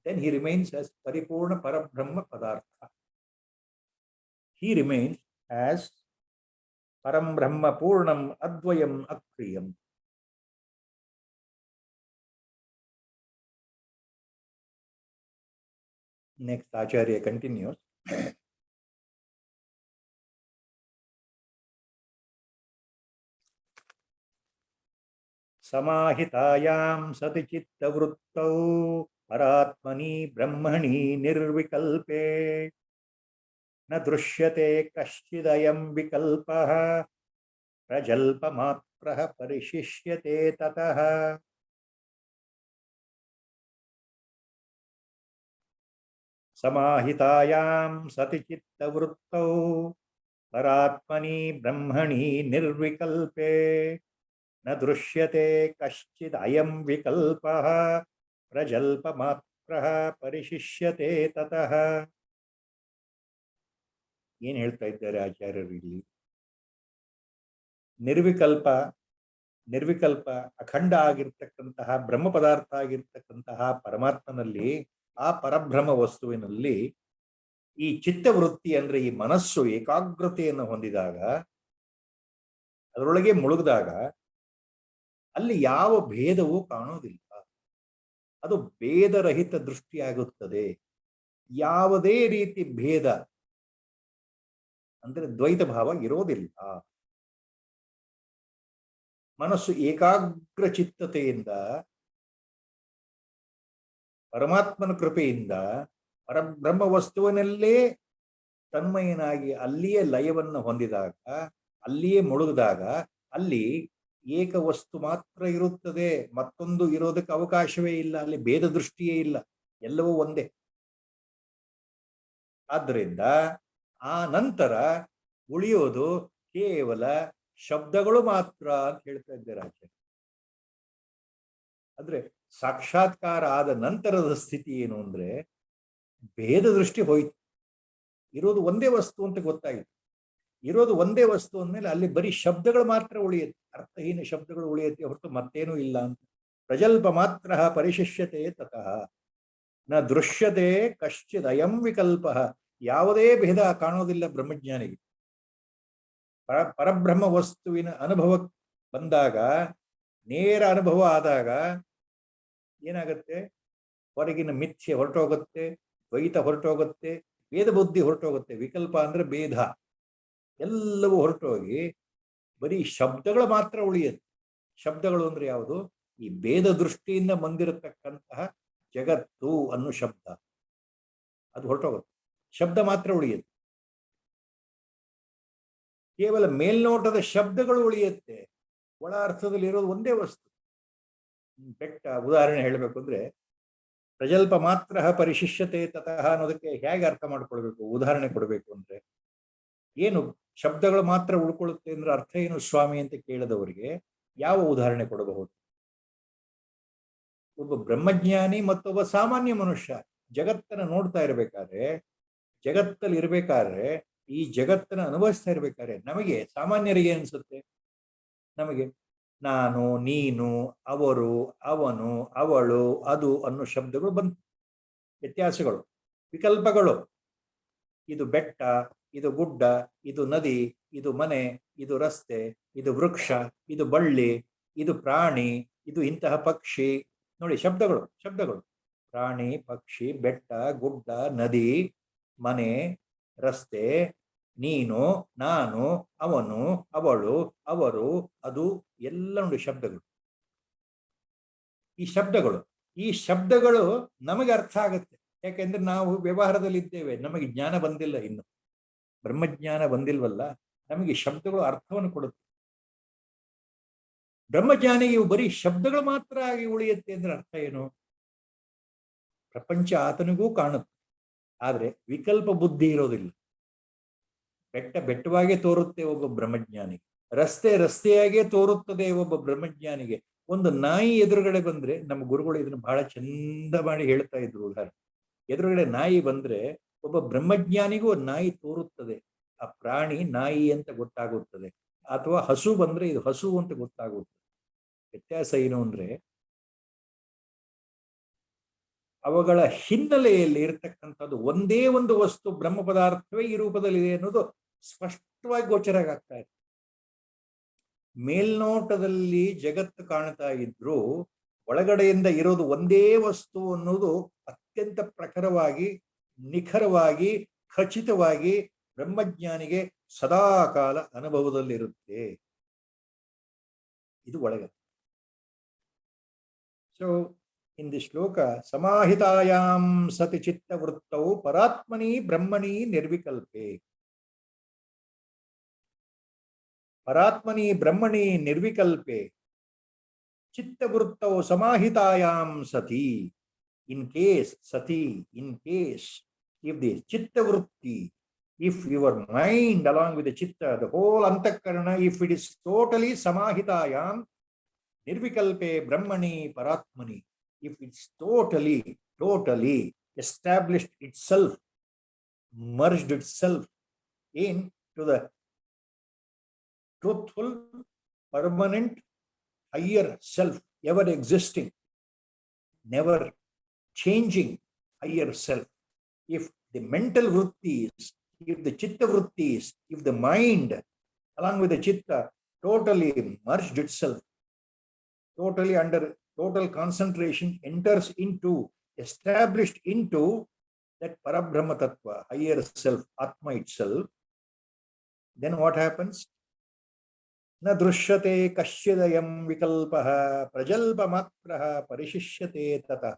then he remains as Paripurna Parabrahma Padartha. He remains as Param Brahma Purnam Advayam Akriyam. Next, Acharya continues. Samahitayam sati chitta vruttau paratmani brahmani nirvikalpe na drushyate kaschidayam vikalpaha prajalpamatraha parishishyate tataha. Samahitayam sati chitta vruttau paratmani brahmani nirvikalpe na drushyate kaschid ayam vikalpaha prajalpamatraha parishishyate tataha. ಏನು ಹೇಳ್ತಾ ಇದ್ದಾರೆ ಆಚಾರ್ಯರು ಇಲ್ಲಿ? ನಿರ್ವಿಕಲ್ಪ ಅಖಂಡ ಆಗಿರ್ತಕ್ಕಂತಹ ಬ್ರಹ್ಮ ಪದಾರ್ಥ ಆಗಿರ್ತಕ್ಕಂತಹ ಪರಮಾತ್ಮನಲ್ಲಿ, ಆ ಪರಬ್ರಹ್ಮ ವಸ್ತುವಿನಲ್ಲಿ ಈ ಚಿತ್ತವೃತ್ತಿ ಅಂದ್ರೆ ಈ ಮನಸ್ಸು ಏಕಾಗ್ರತೆಯನ್ನು ಹೊಂದಿದಾಗ, ಅದರೊಳಗೆ ಮುಳುಗಿದಾಗ ಅಲ್ಲಿ ಯಾವ ಭೇದವೂ ಕಾಣೋದಿಲ್ಲ. ಅದು ಭೇದರಹಿತ ದೃಷ್ಟಿಯಾಗುತ್ತದೆ. ಯಾವುದೇ ರೀತಿ ಭೇದ ಅಂದ್ರೆ ದ್ವೈತ ಭಾವ ಇರೋದಿಲ್ಲ. ಮನಸ್ಸು ಏಕಾಗ್ರ ಚಿತ್ತತೆಯಿಂದ ಪರಮಾತ್ಮನ ಕೃಪೆಯಿಂದ ಪರಬ್ರಹ್ಮ ವಸ್ತುವಿನಲ್ಲೇ ತನ್ಮಯನಾಗಿ ಅಲ್ಲಿಯೇ ಲಯವನ್ನು ಹೊಂದಿದಾಗ, ಅಲ್ಲಿಯೇ ಮುಳುಗಿದಾಗ, ಅಲ್ಲಿ ಏಕ ವಸ್ತು ಮಾತ್ರ ಇರುತ್ತದೆ, ಮತ್ತೊಂದು ಇರೋದಕ್ಕೆ ಅವಕಾಶವೇ ಇಲ್ಲ. ಅಲ್ಲಿ ಭೇದ ದೃಷ್ಟಿಯೇ ಇಲ್ಲ, ಎಲ್ಲವೂ ಒಂದೇ. ಆದ್ದರಿಂದ ಆ ನಂತರ ಉಳಿಯೋದು ಕೇವಲ ಶಬ್ದಗಳು ಮಾತ್ರ ಅಂತ ಹೇಳ್ತಾ ಇದ್ದಾರೆ ಆಚಾರ್ಯ. ಅಂದ್ರೆ ಸಾಕ್ಷಾತ್ಕಾರ ಆದ ನಂತರದ ಸ್ಥಿತಿ ಏನು ಅಂದ್ರೆ ಭೇದ ದೃಷ್ಟಿ ಹೋಯ್ತು. ಇರೋದು ಒಂದೇ ವಸ್ತು ಅಂತ ಗೊತ್ತಾಯಿತು. ಇರೋದು ಒಂದೇ ವಸ್ತು ಅಂದಮೇಲೆ ಅಲ್ಲಿ ಬರೀ ಶಬ್ದಗಳು ಮಾತ್ರ ಉಳಿಯುತ್ತೆ, ಅರ್ಥಹೀನ ಶಬ್ದಗಳು ಉಳಿಯುತ್ತೆ ಹೊರತು ಮತ್ತೇನೂ ಇಲ್ಲ ಅಂತ. ಪ್ರಜಲ್ಪ ಮಾತ್ರ ಪರಿಶಿಷ್ಯತೆ ತತಃ ನ ದೃಶ್ಯತೆ ಕಶ್ಚಿದ್ ಅಯಂ ವಿಕಲ್ಪ. ಯಾವುದೇ ಭೇದ ಕಾಣೋದಿಲ್ಲ ಬ್ರಹ್ಮಜ್ಞಾನಿಗೆ. ಪರಬ್ರಹ್ಮ ವಸ್ತುವಿನ ಅನುಭವ ಬಂದಾಗ, ನೇರ ಅನುಭವ ಆದಾಗ ಏನಾಗತ್ತೆ? ಹೊರಗಿನ ಮಿಥ್ಯೆ ಹೊರಟೋಗುತ್ತೆ, ದ್ವೈತ ಹೊರಟೋಗುತ್ತೆ, ಭೇದ ಬುದ್ಧಿ ಹೊರಟೋಗುತ್ತೆ. ವಿಕಲ್ಪ ಅಂದ್ರೆ ಭೇದ, ಎಲ್ಲವೂ ಹೊರಟೋಗಿ ಬರೀ ಶಬ್ದಗಳು ಮಾತ್ರ ಉಳಿಯುತ್ತೆ. ಶಬ್ದಗಳು ಅಂದ್ರೆ ಯಾವುದು? ಈ ಭೇದ ದೃಷ್ಟಿಯಿಂದ ಬಂದಿರತಕ್ಕಂತಹ ಜಗತ್ತು ಅನ್ನೋ ಶಬ್ದ, ಅದು ಹೊರಟೋಗುತ್ತೆ. ಶಬ್ದ ಮಾತ್ರ ಉಳಿಯುತ್ತೆ. ಕೇವಲ ಮೇಲ್ನೋಟದ ಶಬ್ದಗಳು ಉಳಿಯುತ್ತೆ, ಒಳ ಅರ್ಥದಲ್ಲಿ ಇರೋದು ಒಂದೇ ವಸ್ತು. ಬೆಟ್ಟ ಉದಾಹರಣೆ ಹೇಳಬೇಕು ಅಂದ್ರೆ, ಪ್ರಜಲ್ಪ ಮಾತ್ರ ಪರಿಶಿಷ್ಯತೆ ತತಃ ಅನ್ನೋದಕ್ಕೆ ಹೇಗೆ ಅರ್ಥ ಮಾಡ್ಕೊಳ್ಬೇಕು, ಉದಾಹರಣೆ ಕೊಡಬೇಕು ಅಂದ್ರೆ, ಏನು ಶಬ್ದಗಳು ಮಾತ್ರ ಉಳ್ಕೊಳ್ಳುತ್ತೆ ಅಂದ್ರೆ ಅರ್ಥ ಏನು ಸ್ವಾಮಿ ಅಂತ ಕೇಳಿದವರಿಗೆ ಯಾವ ಉದಾಹರಣೆ ಕೊಡಬಹುದು? ಒಬ್ಬ ಬ್ರಹ್ಮಜ್ಞಾನಿ ಮತ್ತೊಬ್ಬ ಸಾಮಾನ್ಯ ಮನುಷ್ಯ ಜಗತ್ತನ್ನ ನೋಡ್ತಾ ಇರ್ಬೇಕಾದ್ರೆ, ಜಗತ್ತಲ್ಲಿ ಇರ್ಬೇಕಾದ್ರೆ, ಈ ಜಗತ್ತನ್ನ ಅನುಭವಿಸ್ತಾ ಇರ್ಬೇಕಾದ್ರೆ ನಮಗೆ ಸಾಮಾನ್ಯರಿಗೆ ಅನ್ಸುತ್ತೆ, ನಮಗೆ ನಾನು, ನೀನು, ಅವರು, ಅವನು, ಅವಳು, ಅದು ಅನ್ನೋ ಶಬ್ದಗಳು ಬಂತು. ವ್ಯತ್ಯಾಸಗಳು, ವಿಕಲ್ಪಗಳು. ಇದು ಬೆಟ್ಟ, ಇದು ಗುಡ್ಡ, ಇದು ನದಿ, ಇದು ಮನೆ, ಇದು ರಸ್ತೆ, ಇದು ವೃಕ್ಷ, ಇದು ಬಳ್ಳಿ, ಇದು ಪ್ರಾಣಿ, ಇದು ಇಂತಹ ಪಕ್ಷಿ. ನೋಡಿ, ಶಬ್ದಗಳು ಶಬ್ದಗಳು. ಪ್ರಾಣಿ, ಪಕ್ಷಿ, ಬೆಟ್ಟ, ಗುಡ್ಡ, ನದಿ, ಮನೆ, ರಸ್ತೆ, ನೀನು, ನಾನು, ಅವನು, ಅವಳು, ಅವರು, ಅದು ಎಲ್ಲ ನೋಡಿ ಶಬ್ದಗಳು. ಈ ಶಬ್ದಗಳು ನಮಗೆ ಅರ್ಥ ಆಗುತ್ತೆ. ಯಾಕೆಂದ್ರೆ ನಾವು ವ್ಯವಹಾರದಲ್ಲಿ ಇದ್ದೇವೆ, ನಮಗೆ ಜ್ಞಾನ ಬಂದಿಲ್ಲ, ಇನ್ನು ಬ್ರಹ್ಮಜ್ಞಾನ ಬಂದಿಲ್ವಲ್ಲ, ನಮಗೆ ಶಬ್ದಗಳು ಅರ್ಥವನ್ನು ಕೊಡುತ್ತೆ. ಬ್ರಹ್ಮಜ್ಞಾನಿಗೆ ಇವು ಬರೀ ಶಬ್ದಗಳು ಮಾತ್ರ ಆಗಿ ಉಳಿಯುತ್ತೆ ಅಂದ್ರೆ ಅರ್ಥ ಏನು? ಪ್ರಪಂಚ ಆತನಿಗೂ ಕಾಣುತ್ತೆ, ಆದ್ರೆ ವಿಕಲ್ಪ ಬುದ್ಧಿ ಇರೋದಿಲ್ಲ. ಬೆಟ್ಟ ಬೆಟ್ಟವಾಗೇ ತೋರುತ್ತೆ ಒಬ್ಬ ಬ್ರಹ್ಮಜ್ಞಾನಿಗೆ, ರಸ್ತೆ ರಸ್ತೆಯಾಗೇ ತೋರುತ್ತದೆ ಒಬ್ಬ ಬ್ರಹ್ಮಜ್ಞಾನಿಗೆ. ಒಂದು ನಾಯಿ ಎದುರುಗಡೆ ಬಂದ್ರೆ, ನಮ್ಮ ಗುರುಗಳು ಇದನ್ನು ಬಹಳ ಚಂದ ಮಾಡಿ ಹೇಳ್ತಾ ಇದ್ರು ಉದಾಹರಣೆ. ಎದುರುಗಡೆ ನಾಯಿ ಬಂದ್ರೆ ಒಬ್ಬ ಬ್ರಹ್ಮಜ್ಞಾನಿಗೂ ನಾಯಿ ತೋರುತ್ತದೆ, ಆ ಪ್ರಾಣಿ ನಾಯಿ ಅಂತ ಗೊತ್ತಾಗುತ್ತದೆ. ಅಥವಾ ಹಸು ಬಂದ್ರೆ ಇದು ಹಸು ಅಂತ ಗೊತ್ತಾಗುತ್ತದೆ. ವ್ಯತ್ಯಾಸ ಏನು ಅಂದ್ರೆ, ಅವುಗಳ ಹಿನ್ನೆಲೆಯಲ್ಲಿ ಇರತಕ್ಕಂಥದ್ದು ಒಂದೇ ಒಂದು ವಸ್ತು, ಬ್ರಹ್ಮ ಪದಾರ್ಥವೇ ಈ ರೂಪದಲ್ಲಿದೆ ಅನ್ನೋದು ಸ್ಪಷ್ಟವಾಗಿ ಗೋಚರ ಆಗ್ತಾ ಇದೆ. ಮೇಲ್ನೋಟದಲ್ಲಿ ಜಗತ್ತು ಕಾಣ್ತಾ ಇದ್ರು ಒಳಗಡೆಯಿಂದ ಇರೋದು ಒಂದೇ ವಸ್ತು ಅನ್ನೋದು ಅತ್ಯಂತ ಪ್ರಖರವಾಗಿ, ನಿಖರವಾಗಿ, ಖಚಿತವಾಗಿ ಬ್ರಹ್ಮಜ್ಞಾನಿಗೆ ಸದಾಕಾಲ ಅನುಭವದಲ್ಲಿರುತ್ತೆ. ಇದು ಒಳಗೆ. So in this shloka, samahitayam sati chitta vrittau paratmani brahmani nirvikalpe. Paratmani brahmani nirvikalpe. Chitta vrittau samahitayam sati. In case, sati, in case, if the chitta vritti, if your mind along with the chitta, the whole antakarana, if it is totally samahitayam, nirvikalpe brahmani paratmani, if it's totally established itself, merged itself into the truthful, permanent, higher self, ever existing, never changing higher self. If the mental vrittis, if the chitta vrittis, if the mind along with the chitta totally merged itself, totally under total concentration enters into, established into that Parabrahma Tattva, higher self, Atma itself, then what happens? Na drushyate kashyadayam vikalpaha prajalpa matraha parishishyate tata.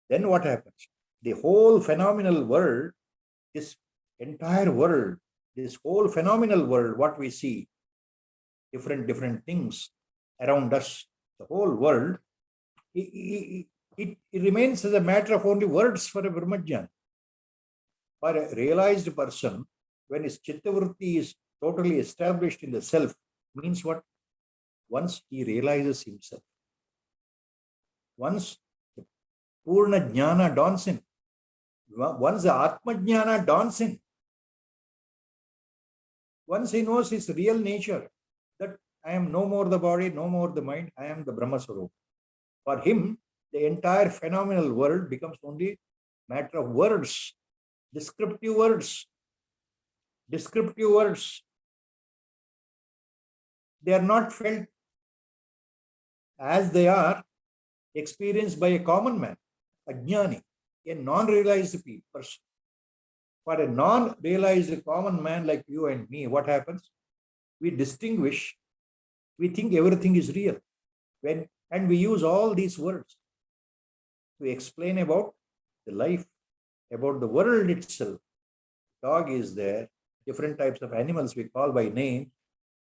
Then what happens? The whole phenomenal world, this entire world, this whole phenomenal world, what we see, different things around us, the whole world, it remains as a matter of only words for a Brahmajnani. For a realized person, when his chittavritti is totally established in the self, means what? Once he realizes himself, once the Purna Jnana dawns in, once the Atma Jnana dawns in, once he knows his real nature, that I am no more the body, no more the mind, I am the Brahma Swarupa. For him, the entire phenomenal world becomes only matter of words, descriptive words. Descriptive words. They are not felt as they are experienced by a common man. ajnani, a non-realized person. For a non-realized common man like you and me, what happens? We distinguish, we think everything is real. And we use all these words to explain about the life, about the world itself. Dog is there, different types of animals we call by name,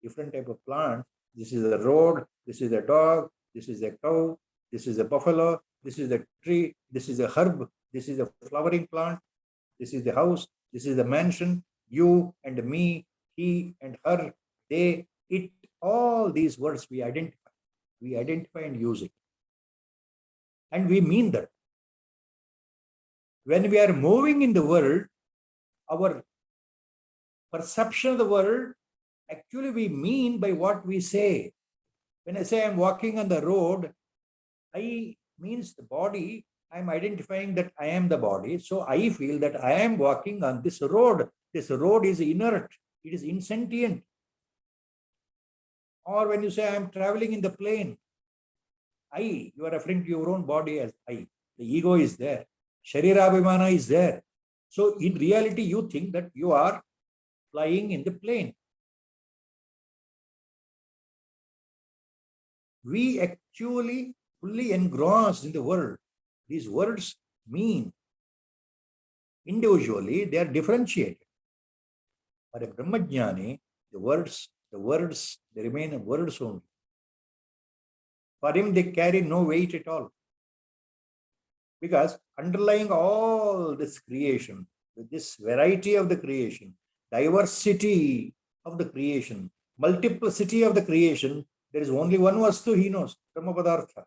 different type of plants. This is a road, this is a dog, this is a cow, this is a buffalo, this is a tree, this is a herb, this is a flowering plant, this is the house, this is the mansion, you and me, he and her, they, it, all these words we identify. We identify and use it. And we mean that. When we are moving in the world, our perception of the world, actually we mean by what we say. When I say I'm walking on the road, I means the body, I'm identifying that I am the body. So I feel that I am walking on this road. This road is inert, it is insentient. Or when you say I'm traveling in the plane, I, you are referring to your own body as I. The ego is there. Sharirabhimana is there. So in reality, you think that you are flying in the plane. We actually fully engrossed in the world. These words mean individually, they are differentiated. For a Brahmajnani, the words, they remain words only. For him, they carry no weight at all. Because underlying all this creation, with this variety of the creation, diversity of the creation, multiplicity of the creation, there is only one vastu he knows, Brahmapadartha.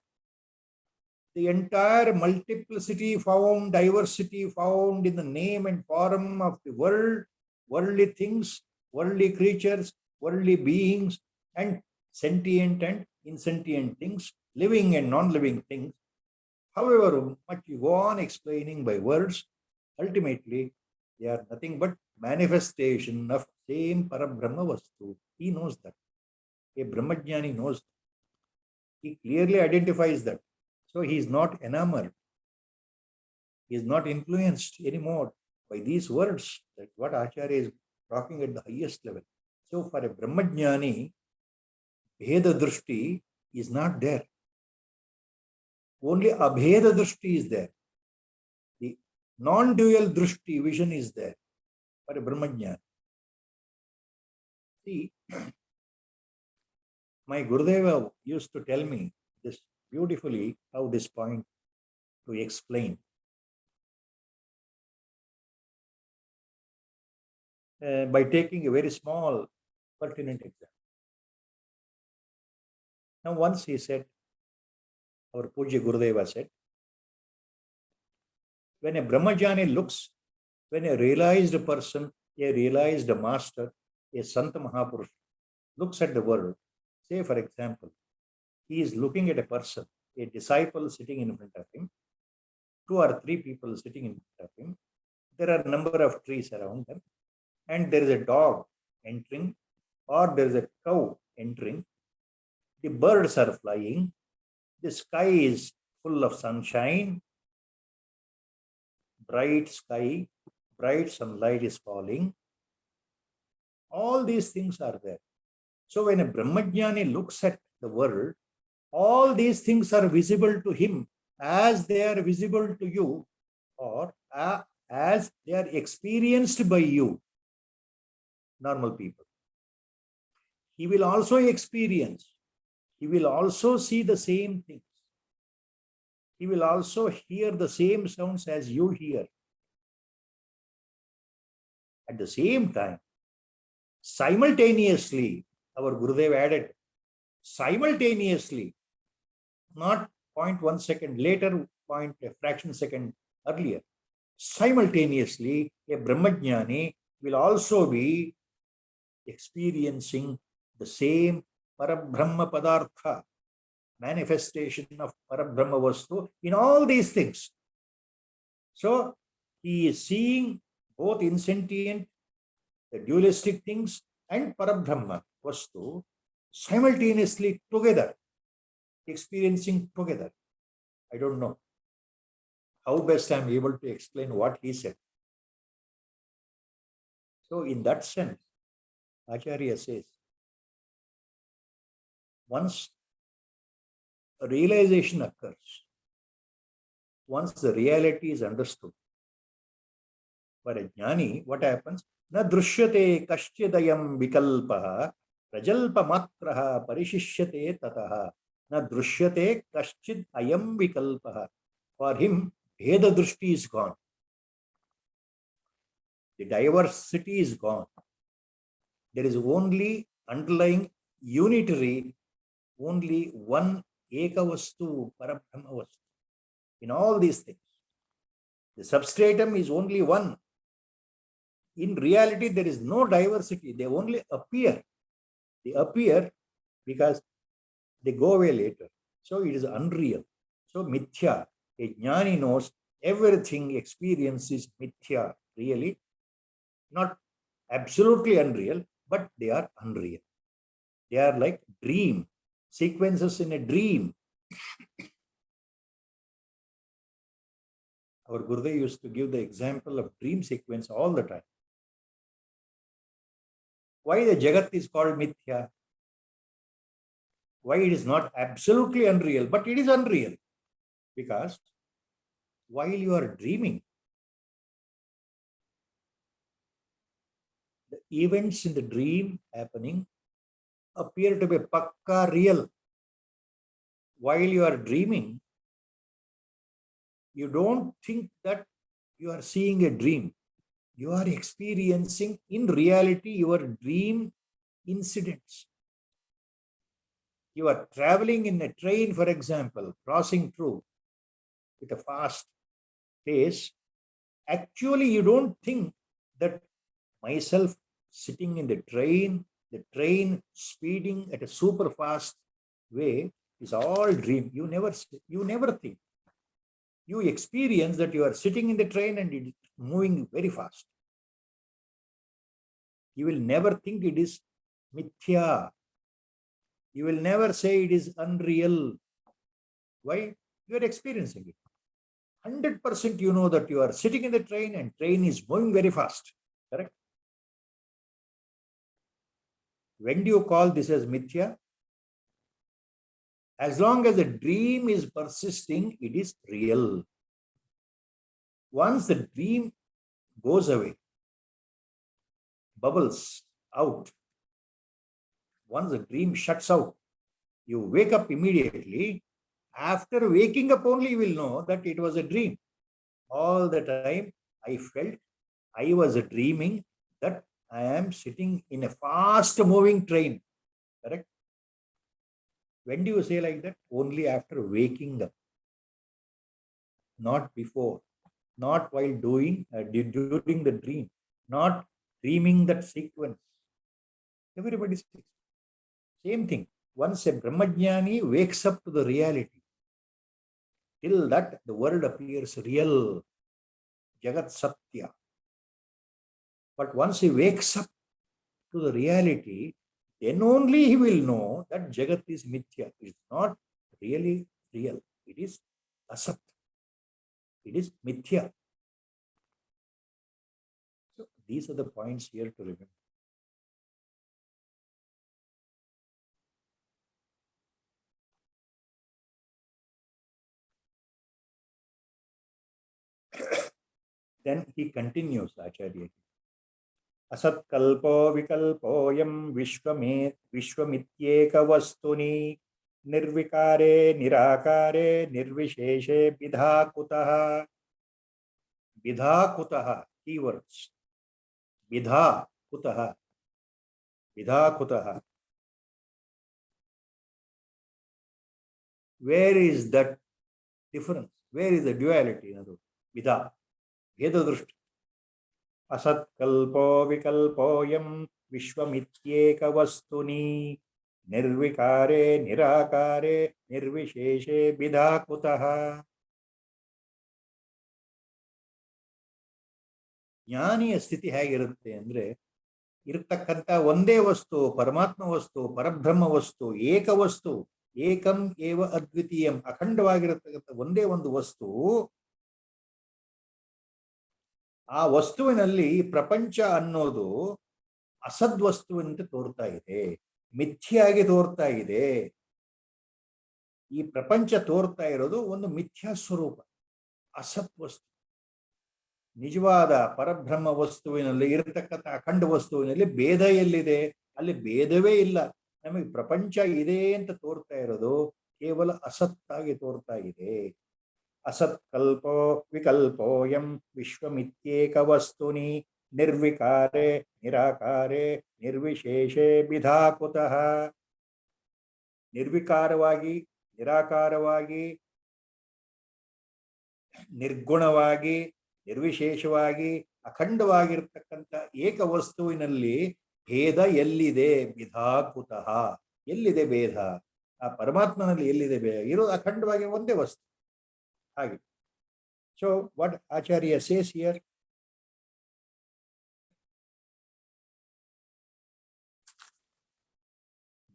The entire multiplicity found, diversity found in the name and form of the world, worldly things, worldly creatures, worldly beings, and sentient and insentient things, living and non-living things. However much you go on explaining by words, ultimately they are nothing but manifestation of same Parabrahma Vastu. He knows that. A Brahmajnani knows that. He clearly identifies that. So he is not enamored. He is not influenced anymore by these words. That's what Acharya is talking at the highest level. So for a Brahmajnani, Bheda Drushti is not there. Only Abheda Drushti is there. The non-dual Drushti vision is there for a Brahmajnani. See, my Gurudeva used to tell me this beautifully, how this point to explain. By taking a very small pertinent example. Now once he said, our Pujya Gurudeva said, when a Brahmajani looks, when a realized person, a realized master, a Santa Mahapurush looks at the world, say for example, he is looking at a person, a disciple sitting in front of him, 2 or 3 people sitting in front of him, there are a number of trees around them, and there is a dog entering, or there is a cow entering, the birds are flying, the sky is full of sunshine, bright sky, bright sunlight is falling. All these things are there. So when a Brahmajnani looks at the world, all these things are visible to him as they are visible to you, or as they are experienced by you, normal people. He will also experience, he will also see the same things. He will also hear the same sounds as you hear. At the same time, simultaneously, our Gurudev added, simultaneously, not 0.1 second later, point a fraction second earlier, simultaneously, a Brahmajnani will also be experiencing the same Parabrahma Padartha, manifestation of Parabrahma Vastu in all these things. So he is seeing both insentient, the dualistic things, and Parabrahma Vastu simultaneously together, experiencing together. I don't know. how best I am able to explain what he said. So in that sense, Acharya says, once a realization occurs, once the reality is understood, for a jnani, what happens? Na drushyate kaschidayam vikalpaha prajalpa matraha parishishyate tataha. Na drushyate kaschid ayam vikalpaha. For him, Bheda Drishti is gone. The diversity is gone. There is only underlying unitary, only one Ekavastu, Parabrahmavastu. In all these things, the substratum is only one. In reality, there is no diversity. They only appear. They appear because they go away later. So it is unreal. So mithya. A jnani knows everything experience is mithya. Really, not absolutely unreal, but they are unreal. They are like dream, sequences in a dream. Our Gurudev used to give the example of dream sequence all the time. Why the Jagat is called mithya? Why it is not absolutely unreal, but it is unreal? Because while you are dreaming, the events in the dream happening appear to be pakka real. While you are dreaming, you don't think that you are seeing a dream. You are experiencing in reality your dream incidents. You are traveling in a train, for example, crossing through with a fast pace. Actually, you don't think that myself sitting in the train speeding at a super fast way is all dream. You never think. You experience that you are sitting in the train and it is moving very fast. You will never think it is mithya. You will never say it is unreal. Why? You are experiencing it. 100% you know that you are sitting in the train and train is moving very fast. Correct? When do you call this as mithya? As long as the dream is persisting, it is real. Once the dream goes away, bubbles out, once the dream shuts out, you wake up immediately. After waking up only, you will know that it was a dream. All the time, I felt I was dreaming that I am sitting in a fast-moving train. Correct? When do you say like that? Only after waking up. Not before. Not while during the dream. Not dreaming that sequence. Everybody speaks. Same thing. Once a Brahmajnani wakes up to the reality, till that the world appears real. Jagat Satya. But once he wakes up to the reality, then only he will know that Jagat is mithya. It is not really real. It is asat. It is mithya. So these are the points here to remember. Then he continues, Acharya. Asatkalpo vikalpoyam vishwamityeka vastuni nirvikare nirakare nirvisheshe bidhakutaha. Bidhakutaha, keywords. Bidhakutaha. Bidhakutaha. Where is that difference? Where is the duality? Vidha. Bheda Drishti. Asatkalpo vikalpoyam vishwamityeka vastuni nirvikare nirakare nirvisheshe bidhakutaha. ಜ್ಞಾನಿಯ ಸ್ಥಿತಿ ಹೇಗಿರುತ್ತೆ ಅಂದ್ರೆ ಇರತಕ್ಕಂಥ ಒಂದೇ ವಸ್ತು, ಪರಮಾತ್ಮ ವಸ್ತು, ಪರಬ್ರಹ್ಮ ವಸ್ತು, ಏಕ ವಸ್ತು, ಏಕಂ ಏವ ಅದ್ವಿತೀಯಂ, ಅಖಂಡವಾಗಿರತಕ್ಕಂಥ ಒಂದೇ ಒಂದು ವಸ್ತು ಆ ವಸ್ತುವಿನಲ್ಲಿ ಪ್ರಪಂಚ ಅನ್ನೋದು ಅಸದ್ವಸ್ತುವಂತೆ ತೋರ್ತಾ ಇದೆ, ಮಿಥ್ಯಾಗಿ ತೋರ್ತಾ ಇದೆ. ಈ ಪ್ರಪಂಚ ತೋರ್ತಾ ಇರೋದು ಒಂದು ಮಿಥ್ಯಾ ಸ್ವರೂಪ, ಅಸತ್ ವಸ್ತು. ನಿಜವಾದ ಪರಬ್ರಹ್ಮ ವಸ್ತುವಿನಲ್ಲಿ ಇರತಕ್ಕಂಥ ಅಖಂಡ ವಸ್ತುವಿನಲ್ಲಿ ಭೇದ ಎಲ್ಲಿದೆ? ಅಲ್ಲಿ ಭೇದವೇ ಇಲ್ಲ. ನಮಗೆ ಪ್ರಪಂಚ ಇದೆ ಅಂತ ತೋರ್ತಾ ಇರೋದು ಕೇವಲ ಅಸತ್ತಾಗಿ ತೋರ್ತಾ ಇದೆ. ಅಸತ್ಕಲ್ಪೋ ವಿಕಲ್ಪೋಯಂ ವಿಶ್ವಮಿತ್ಯೇಕ ವಸ್ತುನಿ ನಿರ್ವಿಕಾರೆ ನಿರಾಕಾರೆ ನಿರ್ವಿಶೇಷೆ ವಿಧಾಕುತಃ. ನಿರ್ವಿಕಾರವಾಗಿ, ನಿರಾಕಾರವಾಗಿ, ನಿರ್ಗುಣವಾಗಿ, ನಿರ್ವಿಶೇಷವಾಗಿ, ಅಖಂಡವಾಗಿರ್ತಕ್ಕಂಥ ಏಕ ವಸ್ತುವಿನಲ್ಲಿ ಭೇದ ಎಲ್ಲಿದೆ? ವಿಧಾಕುತಃ. ಎಲ್ಲಿದೆ ಭೇದ? ಆ ಪರಮಾತ್ಮನಲ್ಲಿ ಎಲ್ಲಿದೆ ಭೇದ? ಇರೋದು ಅಖಂಡವಾಗಿ ಒಂದೇ ವಸ್ತು. ಹಾಗೆ. So what Acharya says here?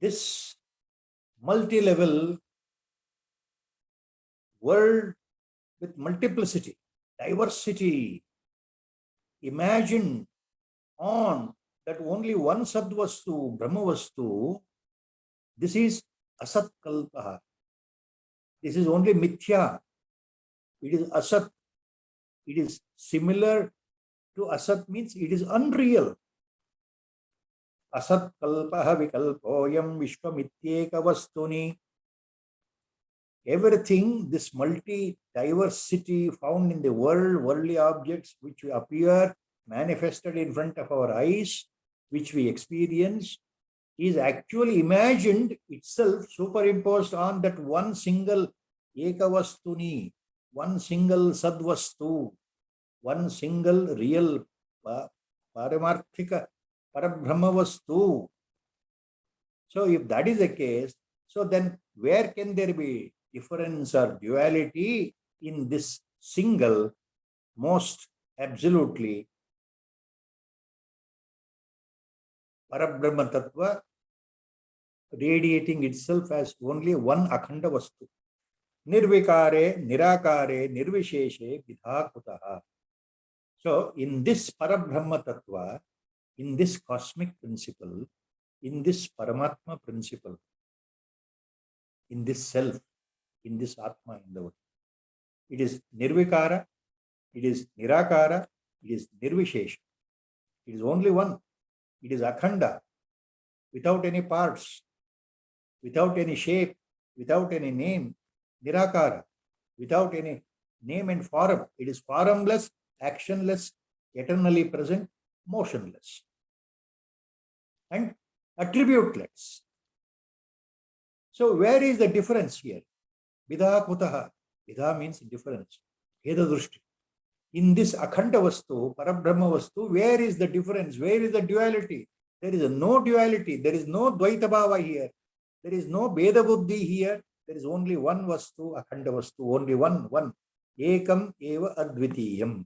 This multi-level world with multiplicity, diversity, imagine on that only one sadvastu, brahmavastu, this is asat kalpa. This is only mithya. It is asat. It is similar to asat, means it is unreal. असत् कल्पः विकल्पोयं विश्वमित्येक वस्तुनि. Everything, this multi-diversity found in the world, worldly objects which appear manifested in front of our eyes, which we experience, is actually imagined itself, superimposed on that one single ekavastuni, one single sadvastu, one single real paramarthika Parabrahmavastu. So if that is the case, so then where can there be difference or duality in this single, most absolutely Parabrahma Tattva, radiating itself as only one akhanda vastu? Nirvikare, nirakare, nirvisheshe, vidhakutaha. So in this Parabrahma Tattva, in this cosmic principle, in this Paramatma principle, in this self, in this Atma in the world, it is Nirvikara, it is Nirakara, it is Nirvishesha. It is only one. It is Akhanda, without any parts, without any shape, without any name. Nirakara, without any name and form. It is formless, actionless, eternally present, motionless, and attributeless. So where is the difference here? Vidha kutaha. Vidha means difference. Heda drushti. In this akhanda vastu, parabrahma vastu, where is the difference? Where is the duality? There is no duality. There is no dvaita bhava here. There is no beda buddhi here. There is only one vastu, akhanda vastu, only one. Ekam eva advitiyam.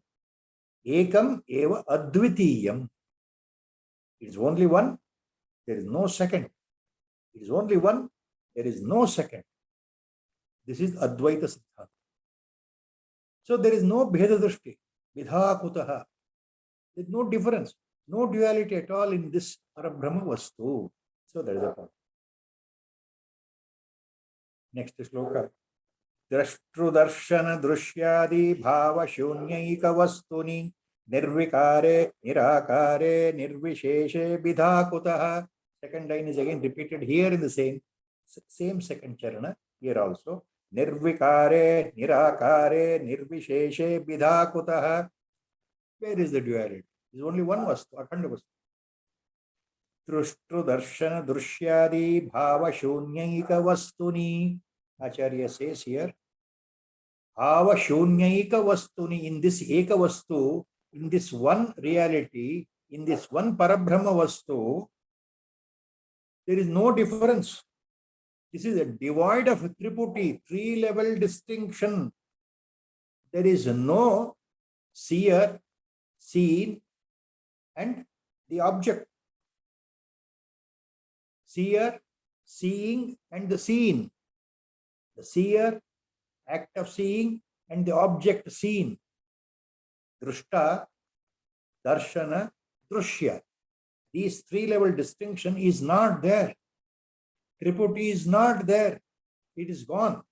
Ekam eva advitiyam. It is only one. There is no second. It is only one. There is no second. This is Advaita Siddhanta. So there is no Bheda Drushti, Vidha Kutaha. There is no difference, no duality at all in this Parabrahma Vastu. So that is the point. Next shloka. Drashtrudarshana Drushyadi Bhava Shunyaika Vastuni Nirvikare Nirakare Nirvisheshe Vidhakutaha. Second line is again repeated here in the same second charana, here also. Nirvikare Nirakare Nirvisheshe Vidhakutaha. Where is the duality? There is only one vastu, akhanda vastu. Drashtrudarshana Drushyadi Bhava Shunyaika Vastuni. Acharya says here, Bhava Shunyaika Vastuni, in this Eka Vastu, in this one reality, in this one Parabrahma Vastu, there is no difference. This is a devoid of triputi, three-level distinction. There is no seer, seen, and the object. Seer, seeing, and the seen. The seer, act of seeing, and the object seen. Drushta, darshana, drushya. These three-level distinction is not there. Triputi is not there. It is gone.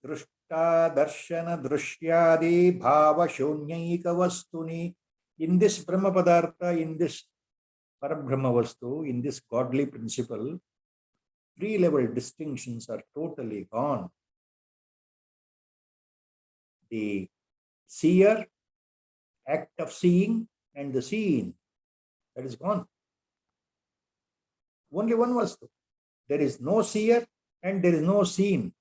Drushta, darshana, drushyadi, bhava, shunyaika vastuni. In this Brahma Padartha, in this Parabrahma Vastu, in this godly principle, three-level distinctions are totally gone. The seer, act of seeing, and the seen, that is gone. Only one Vastu. There is no seer and there is no seen.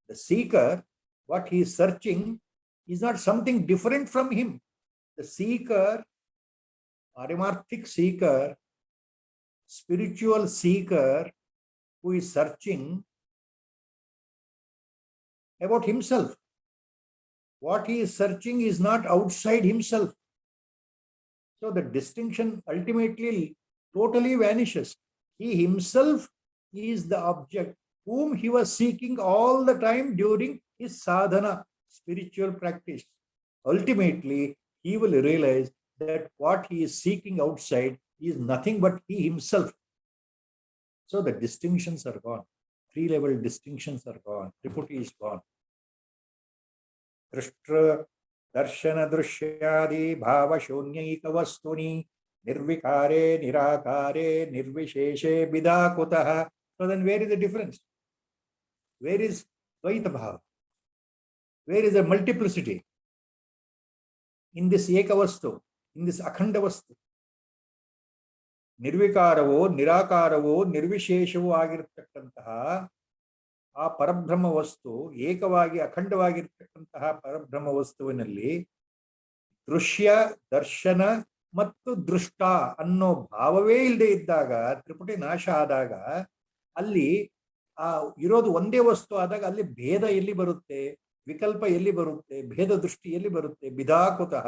The seeker, what he is searching, is not something different from him. The seeker, Arimarthic seeker, spiritual seeker, who is searching about himself. What he is searching is not outside himself. So the distinction ultimately totally vanishes. He himself is the object whom he was seeking all the time during his sadhana, spiritual practice. Ultimately, he will realize that what he is seeking outside is nothing but he himself. So the distinctions are gone. Three-level distinctions are gone. Triputi is gone. Drishtra, darshana, drushyadi, bhava, shunyaika vastuni, nirvikare, nirakare, nirvisheshe, bidakutaha. So then where is the difference? Where is Dvaita Bhava? Where is the multiplicity? In this Ekavastu, in this Akhanda Vastu. Nirvikaravo, Nirakaravo, Nirvisheshavo ಆಗಿರತಕ್ಕಂತಹ ಆ ಪರಬ್ರಹ್ಮ ವಸ್ತು ಏಕವಾಗಿ ಅಖಂಡವಾಗಿರತಕ್ಕಂತಹ ಪರಬ್ರಹ್ಮ ವಸ್ತುವಿನಲ್ಲಿ ದೃಶ್ಯ, ದರ್ಶನ ಮತ್ತು ದೃಷ್ಟ ಅನ್ನೋ ಭಾವವೇ ಇಲ್ಲದೆ ಇದ್ದಾಗ, ತ್ರಿಪುಟಿ ನಾಶ ಆದಾಗ, ಅಲ್ಲಿ ಆ ಇರೋದು ಒಂದೇ ವಸ್ತು ಆದಾಗ ಅಲ್ಲಿ ಭೇದ ಎಲ್ಲಿ ಬರುತ್ತೆ, ವಿಕಲ್ಪ ಎಲ್ಲಿ ಬರುತ್ತೆ, ಭೇದ ದೃಷ್ಟಿ ಎಲ್ಲಿ ಬರುತ್ತೆ, ಬಿಧಾಕುತಃ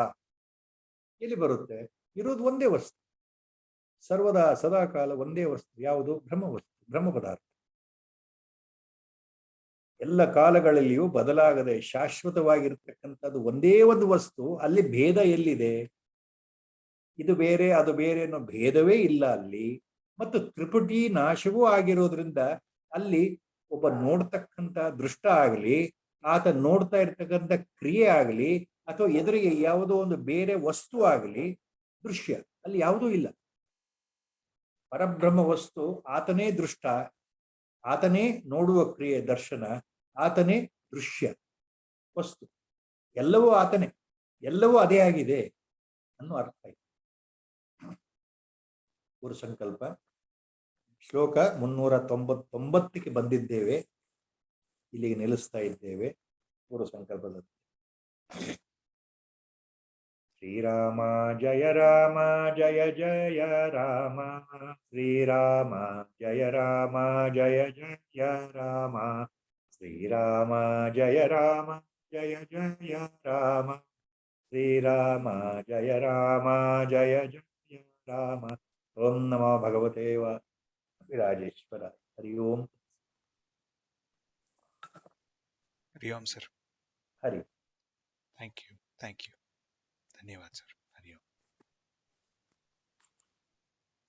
ಎಲ್ಲಿ ಬರುತ್ತೆ? ಇರೋದು ಒಂದೇ ವಸ್ತು, ಸರ್ವದಾ ಸದಾಕಾಲ ಒಂದೇ ವಸ್ತು. ಯಾವುದು? ಬ್ರಹ್ಮ ವಸ್ತು, ಬ್ರಹ್ಮ ಪದಾರ್ಥ. ಎಲ್ಲ ಕಾಲಗಳಲ್ಲಿಯೂ ಬದಲಾಗದೆ ಶಾಶ್ವತವಾಗಿರ್ತಕ್ಕಂಥದ್ದು ಒಂದೇ ಒಂದು ವಸ್ತು. ಅಲ್ಲಿ ಭೇದ ಎಲ್ಲಿದೆ? ಇದು ಬೇರೆ ಅದು ಬೇರೆ ಅನ್ನೋ ಭೇದವೇ ಇಲ್ಲ ಅಲ್ಲಿ. ಮತ್ತು ತ್ರಿಪುಟಿ ನಾಶವೂ ಆಗಿರೋದ್ರಿಂದ ಅಲ್ಲಿ ಒಬ್ಬ ನೋಡ್ತಕ್ಕಂಥ ದೃಷ್ಟ ಆಗಲಿ, ಆತ ನೋಡ್ತಾ ಇರ್ತಕ್ಕಂಥ ಕ್ರಿಯೆ ಆಗಲಿ, ಅಥವಾ ಎದುರಿಗೆ ಯಾವುದೋ ಒಂದು ಬೇರೆ ವಸ್ತು ಆಗಲಿ, ದೃಶ್ಯ ಅಲ್ಲಿ ಯಾವುದೂ ಇಲ್ಲ. ಪರಬ್ರಹ್ಮ ವಸ್ತು ಆತನೇ ದೃಷ್ಟ, ಆತನೇ ನೋಡುವ ಕ್ರಿಯೆ ದರ್ಶನ, ಆತನೇ ದೃಶ್ಯ ವಸ್ತು. ಎಲ್ಲವೂ ಆತನೇ, ಎಲ್ಲವೂ ಅದೇ ಆಗಿದೆ ಅನ್ನೋ ಅರ್ಥ ಆಯ್ತು. ಗುರು ಸಂಕಲ್ಪ ಶ್ಲೋಕ 399ಕ್ಕೆ ಬಂದಿದ್ದೇವೆ. ಇಲ್ಲಿಗೆ ನಿಲ್ಲಿಸ್ತಾ ಇದ್ದೇವೆ. ಗುರು ಸಂಕಲ್ಪದಲ್ಲಿ ಶ್ರೀರಾಮ ಜಯ ರಾಮ ಜಯ ಜಯ ರಾಮ, ಶ್ರೀರಾಮ ಜಯ ರಾಮ ಜಯ ಜಯ ರಾಮ, ಶ್ರೀರಾಮ ಜಯ ರಾಮ ಜಯ ಜಯ ರಾಮ, ಶ್ರೀರಾಮ ಜಯ ರಾಮ ಜಯ ಜಯ ರಾಮ. ಓಂ ನಮೋ ಭಗವತೆ ವಿರಾಜೇಶ್ವರ. ಹರಿ ಓಂ. ಹರಿ ಓಂ ಸರ್. ಹರಿ. Thank you. ಧನ್ಯವಾದ ಸರ್.